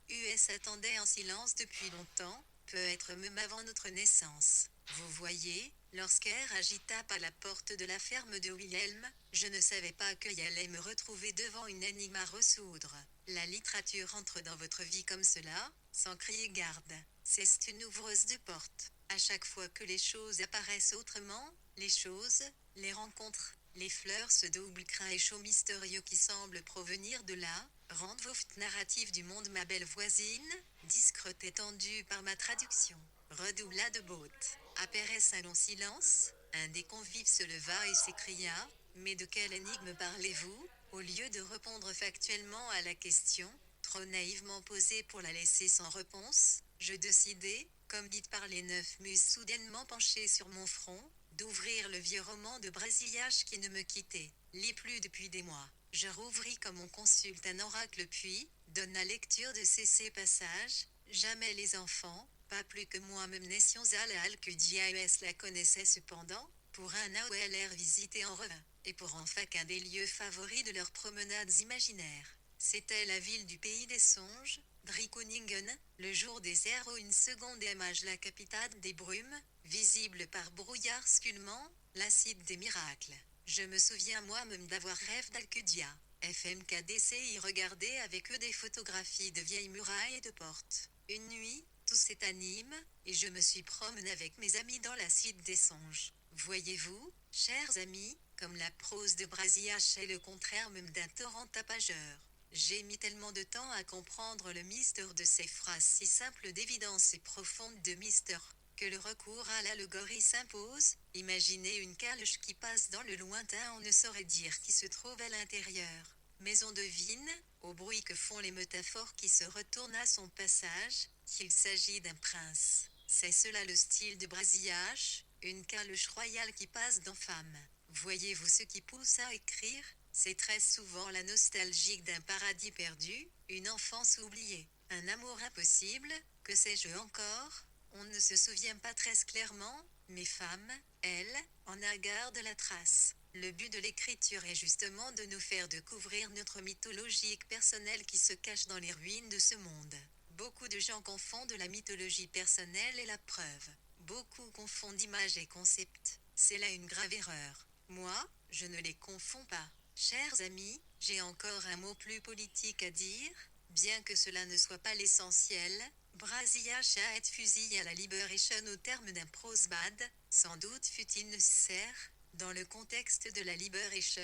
US attendait en silence depuis longtemps, peut-être même avant notre naissance. Vous voyez, lorsqu'Air agita par la porte de la ferme de Wilhelm, je ne savais pas qu'il allait me retrouver devant une énigme à résoudre. La littérature entre dans votre vie comme cela, sans crier garde. C'est une ouvreuse de porte. À chaque fois que les choses apparaissent autrement, les choses, les rencontres, les fleurs se doublent craint et chaud mystérieux qui semblent provenir de là, rendent vos narratifs du monde ma belle voisine, discrète et tendue par ma traduction. Redoubla de botte. Apparaissait un long silence, un des convives se leva et s'écria, mais de quelle énigme parlez-vous? Au lieu de répondre factuellement à la question, trop naïvement posée pour la laisser sans réponse, je décidai, comme dit par les 9 muses soudainement penchées sur mon front, d'ouvrir le vieux roman de brasillage qui ne me quittait, lis plus depuis des mois. Je rouvris comme on consulte un oracle puis, donna lecture de ces passages, jamais les enfants, pas plus que moi-même n'étions à la que J.A.S. la connaissait cependant, pour un AOLR visité en revin, et pour enfin qu'un des lieux favoris de leurs promenades imaginaires. C'était la ville du pays des songes, Drikoningen, le jour des airs où une seconde image la capitale des brumes, visible par brouillard sculmant, l'acide des miracles. Je me souviens moi-même d'avoir rêvé d'Alcudia. FMKDC y regarder avec eux des photographies de vieilles murailles et de portes. Une nuit, tout s'anime, et je me suis promené avec mes amis dans la cité des songes. Voyez-vous, chers amis, comme la prose de Brasillac est le contraire même d'un torrent tapageur. J'ai mis tellement de temps à comprendre le mystère de ces phrases si simples d'évidence et profondes de mystère, que le recours à l'allégorie s'impose. Imaginez une calèche qui passe dans le lointain, on ne saurait dire qui se trouve à l'intérieur. Mais on devine, au bruit que font les métaphores qui se retournent à son passage, qu'il s'agit d'un prince. C'est cela le style de Brasillac, une calèche royale qui passe dans femme. Voyez-vous ce qui pousse à écrire? C'est très souvent la nostalgie d'un paradis perdu, une enfance oubliée, un amour impossible, que sais-je encore? On ne se souvient pas très clairement, mais femme, elle, en a garde la trace. Le but de l'écriture est justement de nous faire découvrir notre mythologie personnelle qui se cache dans les ruines de ce monde. Beaucoup de gens confondent la mythologie personnelle et la preuve. Beaucoup confondent image et concept. C'est là une grave erreur. Moi, je ne les confonds pas. Chers amis, j'ai encore un mot plus politique à dire, bien que cela ne soit pas l'essentiel. Brasillac a été fusillé à la Libération au terme d'un prosbad, sans doute fut-il nécessaire, dans le contexte de la Libération,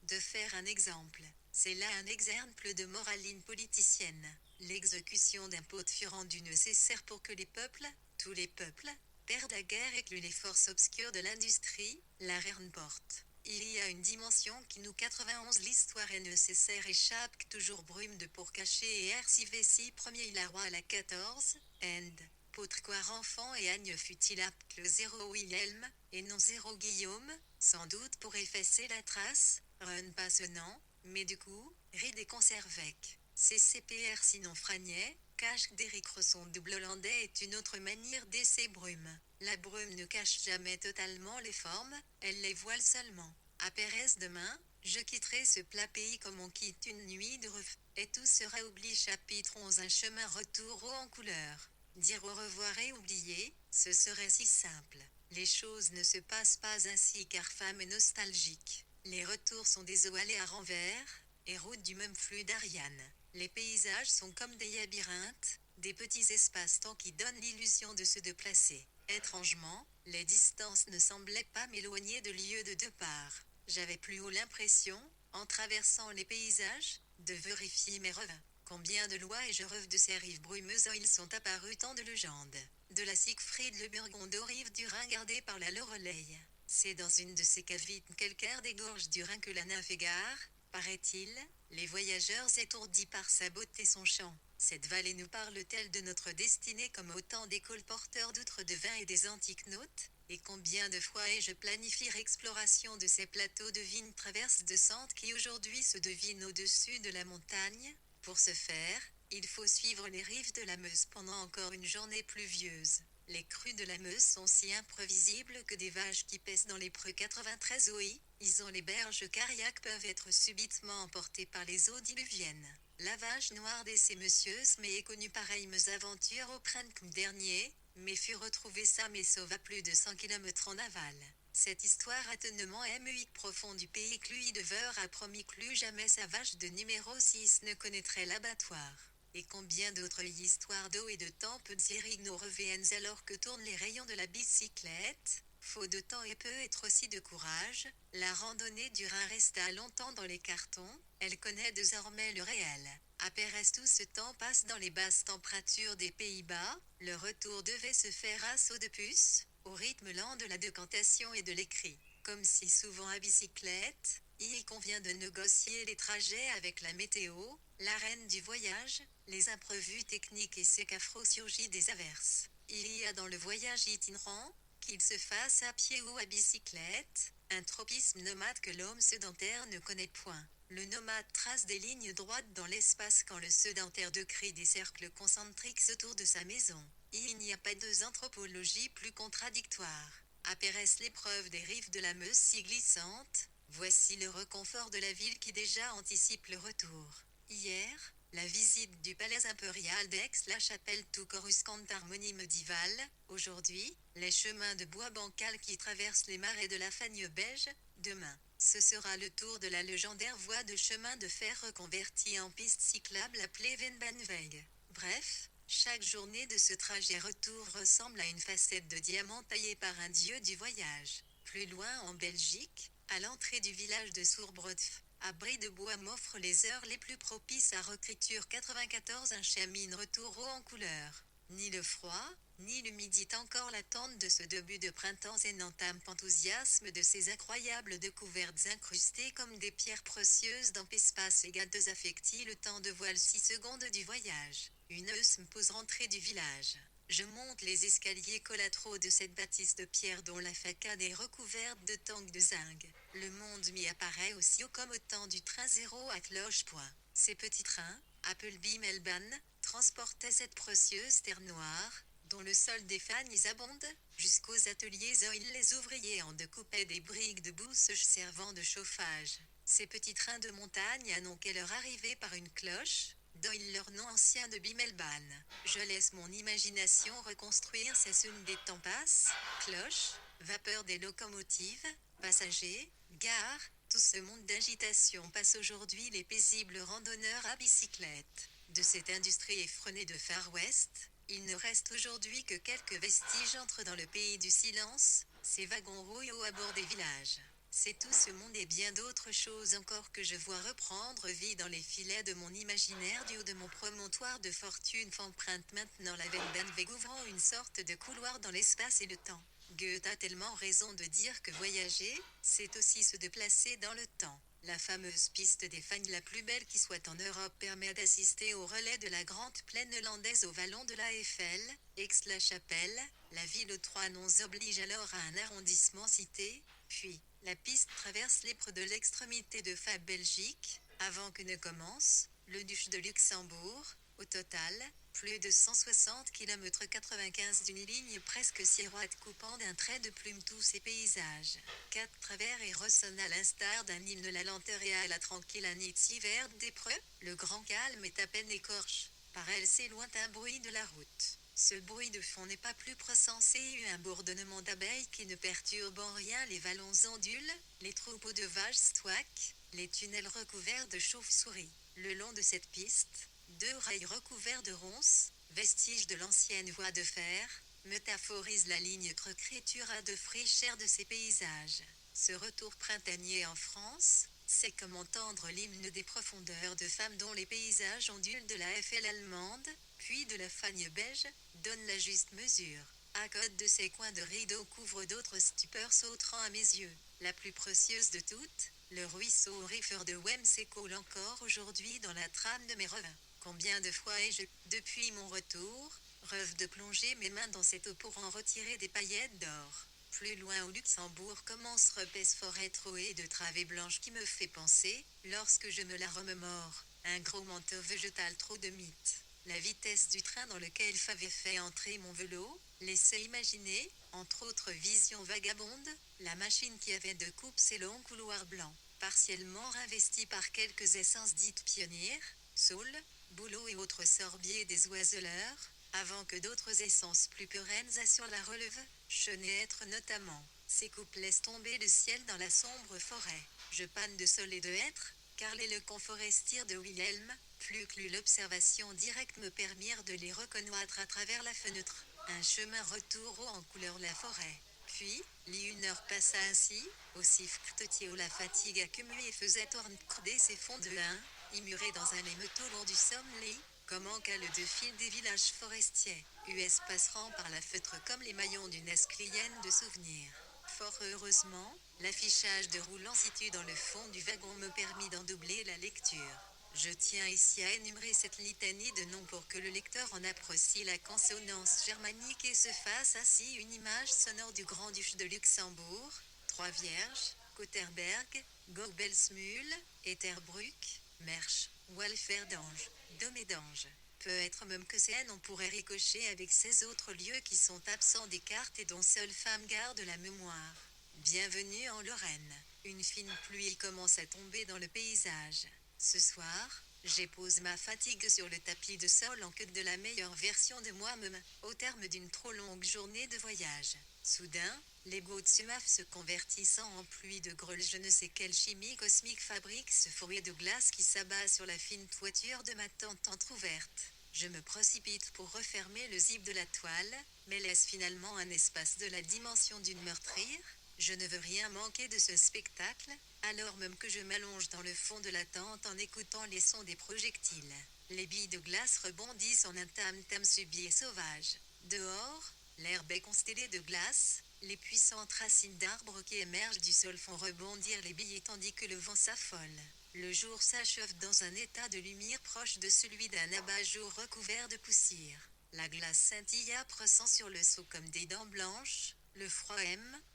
de faire un exemple. C'est là un exemple de moraline politicienne. L'exécution d'un pote fut rendue nécessaire pour que les peuples, tous les peuples, perdent la guerre et que les forces obscures de l'industrie, la reine porte. Il y a une dimension qui nous 91 l'histoire est nécessaire échappe que toujours brume de pour cacher et RCV6 premier la roi à la 14, and, pourquoi enfant et agne fut-il apte le 0 Wilhelm, et non 0 Guillaume, sans doute pour effacer la trace, run pas ce nom, mais du coup, ride et conservec. CCPR sinon fragnet, cache d'Éric Resson double hollandais est une autre manière d'essayer brume. La brume ne cache jamais totalement les formes, elle les voile seulement. À Pérez demain, je quitterai ce plat pays comme on quitte une nuit de ref, et tout sera oublié chapitre 11 un chemin retour haut en couleur. Dire au revoir et oublier, ce serait si simple. Les choses ne se passent pas ainsi car femme est nostalgique. Les retours sont des eaux allées à renvers, et routes du même flux d'Ariane. Les paysages sont comme des labyrinthes, des petits espaces-temps qui donnent l'illusion de se déplacer. Étrangement, les distances ne semblaient pas m'éloigner de lieu de départ. J'avais plus haut l'impression, en traversant les paysages, de vérifier mes rêves. Combien de lois et je rêve de ces rives brumeuses où ils sont apparus tant de légendes. De la Siegfried le Burgonde aux rives du Rhin gardées par la Loreley. C'est dans une de ces cavités calcaires des gorges du Rhin que la nymphe égare, paraît-il, les voyageurs étourdis par sa beauté et son chant. Cette vallée nous parle-t-elle de notre destinée comme autant des colporteurs d'outre de vin et des antiques notes? Et combien de fois ai-je planifié l'exploration de ces plateaux de vignes traverses de Sante qui aujourd'hui se devinent au-dessus de la montagne? Pour ce faire, il faut suivre les rives de la Meuse pendant encore une journée pluvieuse. Les crues de la Meuse sont si imprévisibles que des vaches qui pèsent dans les preux 93 OI, ils ont les berges cariaques peuvent être subitement emportées par les eaux diluviennes. La vache noire de ces messieurs mais est connue pareille aventures au printemps dernier, mais fut retrouvée saine et sauve à plus de 100 km en aval. Cette histoire attenement émuique profond du pays Cluy Deveur a promis plus jamais sa vache de numéro 6 ne connaîtrait l'abattoir. Et combien d'autres histoires d'eau et de temps peut dire nos reviennent alors que tournent les rayons de la bicyclette? Faute de temps et peut être aussi de courage, la randonnée du Rhin resta longtemps dans les cartons, elle connaît désormais le réel. À Pérez tout ce temps passe dans les basses températures des Pays-Bas, le retour devait se faire à saut de puce, au rythme lent de la décantation et de l'écrit. Comme si souvent à bicyclette, il convient de négocier les trajets avec la météo, la reine du voyage, les imprévus techniques et ce qu'affront surgit des averses. Il y a dans le voyage itinérant, qu'il se fasse à pied ou à bicyclette, un tropisme nomade que l'homme sédentaire ne connaît point. Le nomade trace des lignes droites dans l'espace quand le sédentaire décrit des cercles concentriques autour de sa maison. Il n'y a pas deux anthropologies plus contradictoires. À Pérez l'épreuve des rives de la Meuse si glissante, voici le réconfort de la ville qui déjà anticipe le retour. Hier, la visite du palais impérial d'Aix-la-Chapelle tout coruscante d'harmonie médiévale, aujourd'hui, les chemins de bois bancal qui traversent les marais de la Fagne beige, demain, Ce sera le tour de la légendaire voie de chemin de fer reconvertie en piste cyclable appelée Venbahnweg. Bref, chaque journée de ce trajet retour ressemble à une facette de diamant taillée par un dieu du voyage. Plus loin en Belgique, à l'entrée du village de Soerbrodf, abri de bois m'offre les heures les plus propices à Recriture 94, un chemin retour haut en couleur. Ni le froid, ni l'humidité encore l'attente de ce début de printemps et n'entame enthousiasme de ces incroyables découvertes incrustées comme des pierres précieuses dans l'espace égal affecti le temps de voile 6 secondes du voyage. Une heuse me pose rentrée du village. Je monte les escaliers collatéraux de cette bâtisse de pierre dont la façade est recouverte de tanks de zinc. Le monde m'y apparaît aussi haut comme au temps du train zéro à cloche-point. Ces petits trains, appelés Bimmelbahn, transportaient cette précieuse terre noire, dont le sol des fagnes abonde, jusqu'aux ateliers où les ouvriers en découpaient des briques de bouse servant de chauffage. Ces petits trains de montagne annonçaient leur arrivée par une cloche, dont leur nom ancien de Bimmelbahn. Je laisse mon imagination reconstruire ces sons des temps passent, cloches, vapeur des locomotives, passagers, gares, tout ce monde d'agitation passe aujourd'hui les paisibles randonneurs à bicyclette. De cette industrie effrénée de Far West, il ne reste aujourd'hui que quelques vestiges entrent dans le pays du silence, ces wagons rouillent à bord des villages. C'est tout ce monde et bien d'autres choses encore que je vois reprendre vie dans les filets de mon imaginaire du haut de mon promontoire de fortune qu'emprunte maintenant la Venbahnweg ouvrant une sorte de couloir dans l'espace et le temps. Goethe a tellement raison de dire que voyager, c'est aussi se déplacer dans le temps. La fameuse piste des Fagnes la plus belle qui soit en Europe permet d'assister au relais de la grande plaine landaise au vallon de la Eiffel, Aix-la-Chapelle, la ville aux trois noms oblige alors à un arrondissement cité, puis, la piste traverse l'Ypres de l'extrémité de Fab Belgique, avant que ne commence, le duché de Luxembourg. Au total, plus de 160 km 95 d'une ligne presque siroite coupant d'un trait de plume tous ces paysages. Quatre travers et ressonnent à l'instar d'un hymne la lenteur et à la tranquille annitie verte d'Ypres, le grand calme est à peine écorche. Par elle s'éloigne un bruit de la route. Ce bruit de fond n'est pas plus pressensé un bourdonnement d'abeilles qui ne perturbe en rien les vallons ondulent, les troupeaux de vaches stoiquent, les tunnels recouverts de chauves-souris. Le long de cette piste, deux rails recouverts de ronces, vestiges de l'ancienne voie de fer, métaphorisent la ligne Recriture à de fraîcheur de ces paysages. Ce retour printanier en France, c'est comme entendre l'hymne des profondeurs de femmes dont les paysages ondulent de la Eiffel allemande, puis de la Fagne belge, donne la juste mesure. À côté de ces coins de rideau couvre d'autres stupeurs sauteront à mes yeux. La plus précieuse de toutes, le ruisseau Rifer de Wem s'écoule encore aujourd'hui dans la trame de mes rêves. Combien de fois ai-je, depuis mon retour, rêve de plonger mes mains dans cette eau pour en retirer des paillettes d'or. Plus loin au Luxembourg commence repèse forêt trouée de travées blanches qui me fait penser, lorsque je me la remémore, un gros manteau végétal trop de mythes. La vitesse du train dans lequel avait fait entrer mon vélo, laissait imaginer, entre autres visions vagabondes, la machine qui avait de coupe ses longs couloirs blancs, partiellement investis par quelques essences dites pionnières, saules, bouleaux et autres sorbiers des oiseleurs, avant que d'autres essences plus pérennes assurent la relève, chenêtre notamment. Ces coupes laissent tomber le ciel dans la sombre forêt. Je panne de sol et de hêtre, car les lecons forestiers de Wilhelm, plus que l'observation directe me permirent de les reconnaître à travers la fenêtre. Un chemin retour haut en couleur la forêt. Puis, une heure passa ainsi, aussi frottier où la fatigue accumulée faisait orner ses fonds de lin, immurés dans un émeute au long du Somme-Lit, comme en cale de fil des villages forestiers, US passeront par la feutre comme les maillons d'une esclienne de souvenirs. Fort heureusement, l'affichage de roulant situé dans le fond du wagon me permit d'en doubler la lecture. Je tiens ici à énumérer cette litanie de noms pour que le lecteur en apprécie la consonance germanique et se fasse ainsi une image sonore du Grand-Duché de Luxembourg, Trois-Vierges, Kotterberg, Gobelsmühl, Etterbrück, Mersch, Walferdange, Domédange. Peut-être même que ces noms pourraient ricocher avec ces autres lieux qui sont absents des cartes et dont seule femme garde la mémoire. Bienvenue en Lorraine. Une fine pluie commence à tomber dans le paysage. Ce soir, J'épose ma fatigue sur le tapis de sol en quête de la meilleure version de moi-même, au terme d'une trop longue journée de voyage. Soudain, les gouttes suaves se convertissant en pluie de grêle, je ne sais quelle chimie cosmique fabrique ce fourrier de glace qui s'abat sur la fine toiture de ma tente entr'ouverte. Je me précipite pour refermer le zip de la toile, mais laisse finalement un espace de la dimension d'une meurtrière. Je ne veux rien manquer de ce spectacle, alors même que je m'allonge dans le fond de la tente en écoutant les sons des projectiles. Les billes de glace rebondissent en un tam-tam subit et sauvage. Dehors, l'herbe est constellée de glace, les puissantes racines d'arbres qui émergent du sol font rebondir les billes tandis que le vent s'affole. Le jour s'achève dans un état de lumière proche de celui d'un abat-jour recouvert de poussière. La glace scintille âpre-sang sur le seau comme des dents blanches. Le froid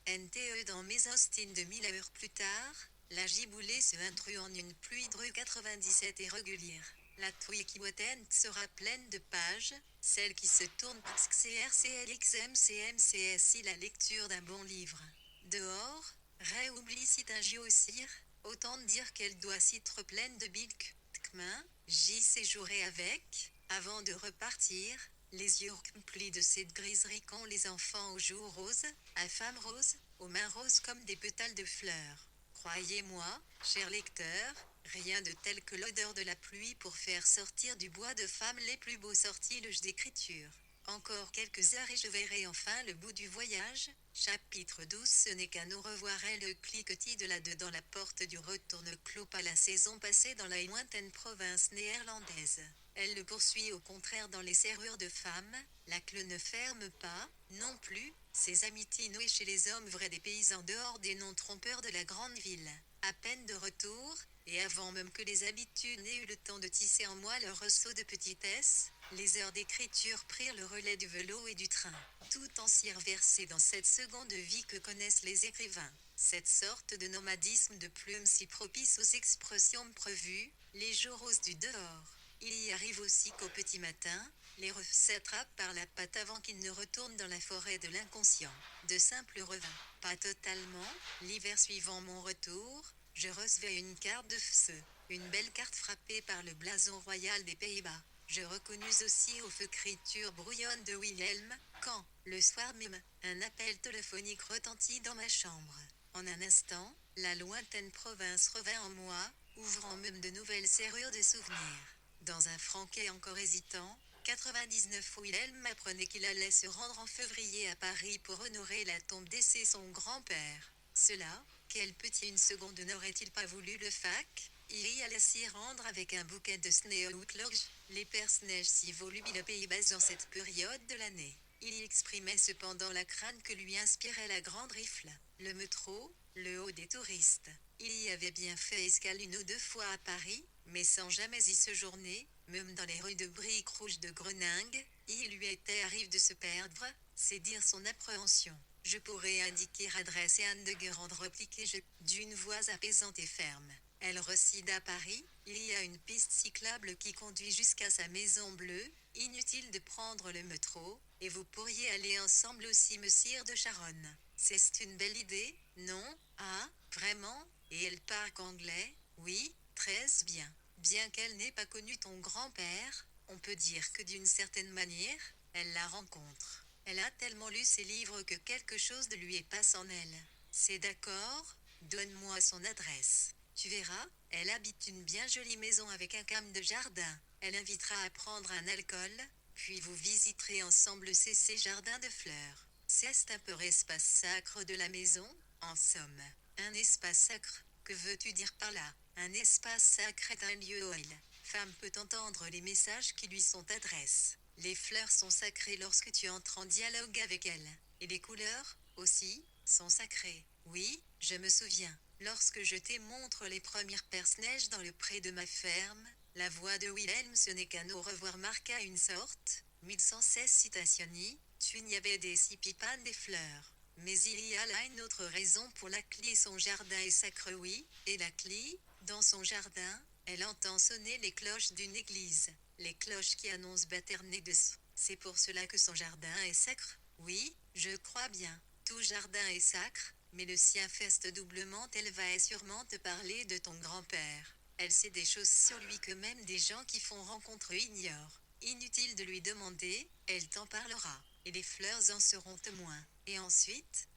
NTE dans mes ostines de 1000 heures plus tard, la giboulée se intrue en une pluie drue 97 et régulière. La touille qui sera pleine de pages, celle qui se tourne parce que CRCLXMCMCSI la lecture d'un bon livre. Dehors, Ray oublie si un géocire, autant dire qu'elle doit s'être pleine de billes j'y séjourai avec, avant de repartir, les yeux remplis de cette griserie qu'ont les enfants aux joues roses, à femmes roses, aux mains roses comme des pétales de fleurs. Croyez-moi, cher lecteur, rien de tel que l'odeur de la pluie pour faire sortir du bois de femme les plus beaux sortilèges d'écriture. Encore quelques heures et je verrai enfin le bout du voyage. Chapitre 12. Ce n'est qu'un au revoir et le cliquetis de la dedans la porte du retourne clope à la saison passée dans la lointaine province néerlandaise. Elle le poursuit au contraire dans les serrures de femmes, la clé ne ferme pas, non plus, ses amitiés nouées chez les hommes vrais des paysans dehors des noms trompeurs de la grande ville. À peine de retour, et avant même que les habitudes n'aient eu le temps de tisser en moi leur ressaut de petitesse, les heures d'écriture prirent le relais du vélo et du train, tout en s'y reversé dans cette seconde vie que connaissent les écrivains. Cette sorte de nomadisme de plumes si propice aux expressions prévues, les jours roses du dehors. Il y arrive aussi qu'au petit matin, les refs s'attrapent par la patte avant qu'ils ne retournent dans la forêt de l'inconscient. De simples revins. Pas totalement, l'hiver suivant mon retour, je recevais une carte de feu, une belle carte frappée par le blason royal des Pays-Bas. Je reconnus aussi aux feuilletures brouillonnes de Wilhelm, quand, le soir même, un appel téléphonique retentit dans ma chambre. En un instant, la lointaine province revint en moi, ouvrant même de nouvelles serrures de souvenirs. Dans un franquet encore hésitant, 99 Wilhelm m'apprenait qu'il allait se rendre en février à Paris pour honorer la tombe d'essai son grand-père. Cela, quel petit une seconde n'aurait-il pas voulu le fac? Il y allait s'y rendre avec un bouquet de sneeuwklokjes, les perce-neige si volubiles Pays-Bas en cette période de l'année. Il y exprimait cependant la crainte que lui inspirait la grande rifle. Le métro, le haut des touristes. Il y avait bien fait escale une ou deux fois à Paris, mais sans jamais y séjourner, même dans les rues de briques rouges de Groningue, il lui était arrivé de se perdre, c'est dire son appréhension. Je pourrais indiquer adresse et Anne de Guérande repliquait d'une voix apaisante et ferme. Elle réside à Paris, il y a une piste cyclable qui conduit jusqu'à sa maison bleue, inutile de prendre le métro, et vous pourriez aller ensemble aussi Messire de Charonne. C'est une belle idée, non? Ah, vraiment? Et elle parle anglais? Oui, très bien. Bien qu'elle n'ait pas connu ton grand-père, on peut dire que d'une certaine manière, elle la rencontre. Elle a tellement lu ses livres que quelque chose de lui est passe en elle. C'est d'accord? Donne-moi son adresse. Tu verras, elle habite une bien jolie maison avec un cam de jardin. Elle invitera à prendre un alcool, puis vous visiterez ensemble ces jardins de fleurs. C'est un peu espace sacre de la maison, en somme. Un espace sacre, que veux-tu dire par là? Un espace sacré est un lieu où elle, femme, peut entendre les messages qui lui sont adressés. Les fleurs sont sacrées lorsque tu entres en dialogue avec elles. Et les couleurs, aussi, sont sacrées. Oui, je me souviens. Lorsque je te montre les premières perce-neige dans le pré de ma ferme, la voix de Wilhelm ce n'est qu'un au revoir marqua une sorte, 1116 citationi, tu n'y avais des si pipanes des fleurs. Mais il y a là une autre raison pour la clé son jardin est sacré oui, et la clé, dans son jardin, elle entend sonner les cloches d'une église, les cloches qui annoncent Baternedes. C'est pour cela que son jardin est sacre, oui, je crois bien, tout jardin est sacre, mais le sien feste doublement elle va sûrement te parler de ton grand-père. Elle sait des choses sur lui que même des gens qui font rencontre ignorent. Inutile de lui demander, elle t'en parlera. Et les fleurs en seront témoins. Et ensuite,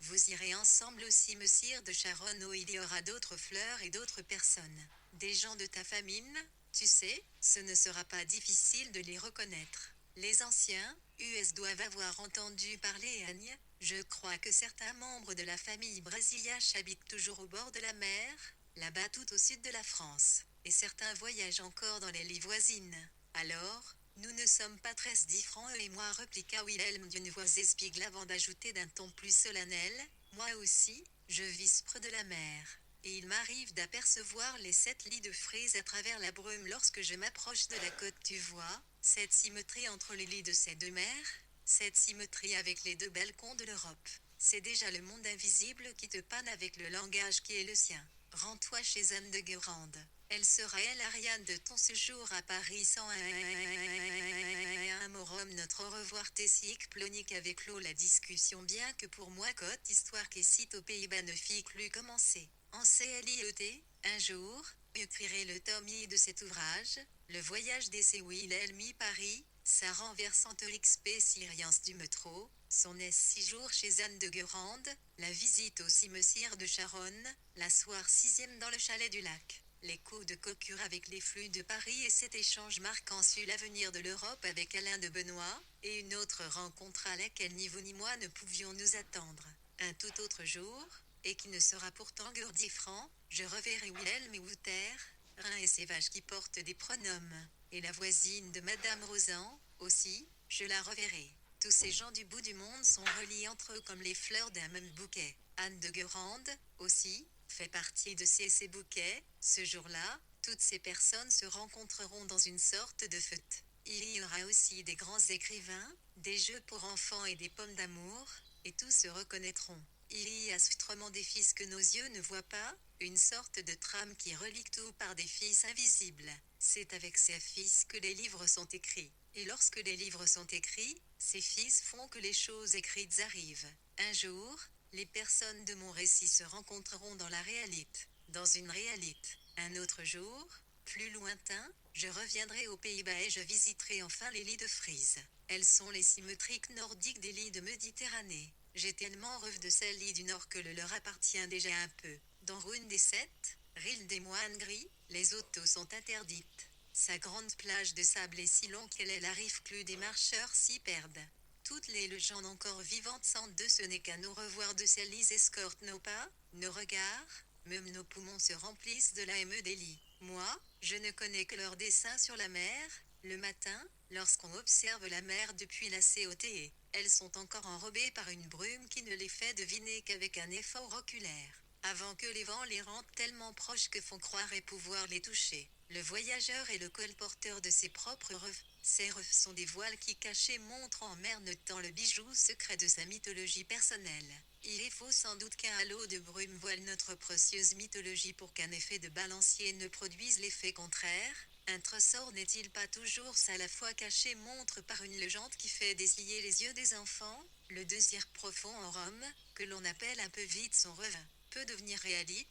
vous irez ensemble au cimetière de Sharon où il y aura d'autres fleurs et d'autres personnes. Des gens de ta famille, tu sais, ce ne sera pas difficile de les reconnaître. Les anciens, US doivent avoir entendu parler Agne. Je crois que certains membres de la famille brésiliache habitent toujours au bord de la mer, là-bas tout au sud de la France. Et certains voyagent encore dans les îles voisines. Alors, nous ne sommes pas très différents eux et moi, répliqua Wilhelm d'une voix espiègle avant d'ajouter d'un ton plus solennel, moi aussi, je vis près de la mer. Et il m'arrive d'apercevoir les 7 lits de fraises à travers la brume lorsque je m'approche de la côte, tu vois, cette symétrie entre les lits de ces deux mers, cette symétrie avec les 2 balcons de l'Europe. C'est déjà le monde invisible qui te panne avec le langage qui est le sien. Rends-toi chez Anne de Guérande. Elle sera elle Ariane de ton séjour à Paris sans un morum notre au revoir tessique plonique avec l'eau la discussion bien que pour moi côte histoire qui cite aux Pays-Bas ne fit plus commencer. En CLIET, un jour, écrirai le tome I de cet ouvrage, le voyage d'essai Wilhelm Paris, sa renversante expérience du métro, son 6 jours chez Anne de Guérande, la visite au cimetière de Charonne, la soirée 6e dans le chalet du lac. Les coups de coqure avec les flux de Paris et cet échange marquant sur l'avenir de l'Europe avec Alain de Benoît, et une autre rencontre à laquelle ni vous ni moi ne pouvions nous attendre. Un tout autre jour, et qui ne sera pourtant guère différent, je reverrai Wilhelm et Wouter, Rhin et ses vaches qui portent des pronoms, et la voisine de Madame Rosan, aussi, je la reverrai. Tous ces gens du bout du monde sont reliés entre eux comme les fleurs d'un même bouquet. Anne de Guérande, aussi, fait partie de ces bouquets. Ce jour-là, toutes ces personnes se rencontreront dans une sorte de fête. Il y aura aussi des grands écrivains, des jeux pour enfants et des pommes d'amour, et tous se reconnaîtront. Il y a sûrement des fils que nos yeux ne voient pas, une sorte de trame qui relie tout par des fils invisibles. C'est avec ces fils que les livres sont écrits. Et lorsque les livres sont écrits, ces fils font que les choses écrites arrivent. Un jour, les personnes de mon récit se rencontreront dans la réalité, dans une réalité. Un autre jour, plus lointain, je reviendrai aux Pays-Bas et je visiterai enfin les lits de Frise. Elles sont les symétriques nordiques des lits de Méditerranée. J'ai tellement rêvé de ces lits du Nord que le leur appartient déjà un peu. Dans Rune des 7, Rille des Moines Gris, les autos sont interdites. Sa grande plage de sable est si longue qu'elle arrive que des marcheurs s'y perdent. Toutes les légendes encore vivantes sentent de ce n'est qu'à nous revoir de ces lits escortent nos pas, nos regards, même nos poumons se remplissent de la haine des lits. Moi, je ne connais que leur dessin sur la mer, le matin, lorsqu'on observe la mer depuis la côte. Elles sont encore enrobées par une brume qui ne les fait deviner qu'avec un effort oculaire, avant que les vents les rendent tellement proches que font croire et pouvoir les toucher. Le voyageur est le colporteur de ses propres rêves. Ces rêves sont des voiles qui cachés montrent en mer notant le bijou secret de sa mythologie personnelle. Il est faux sans doute qu'un halo de brume voile notre précieuse mythologie pour qu'un effet de balancier ne produise l'effet contraire. Un trésor n'est-il pas toujours à la fois caché montre par une légende qui fait dessiller les yeux des enfants, le désir profond en Rome, que l'on appelle un peu vite son rêve, peut devenir réalité,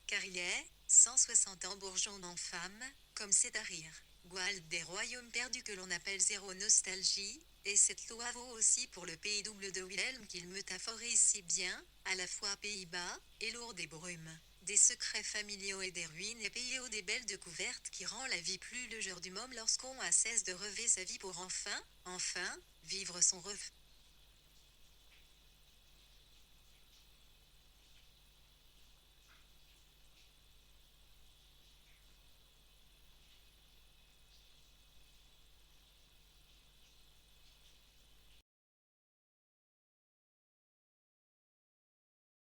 car il est, 160 ans bourgeon en femme, comme c'est à rire. Guald des royaumes perdus que l'on appelle zéro nostalgie, et cette loi vaut aussi pour le pays double de Wilhelm qu'il métaphorise si bien, à la fois Pays-Bas, et lourd des brumes, des secrets familiaux et des ruines et pays des belles découvertes qui rend la vie plus le jour du môme lorsqu'on a cesse de rêver sa vie pour enfin, vivre son rêve.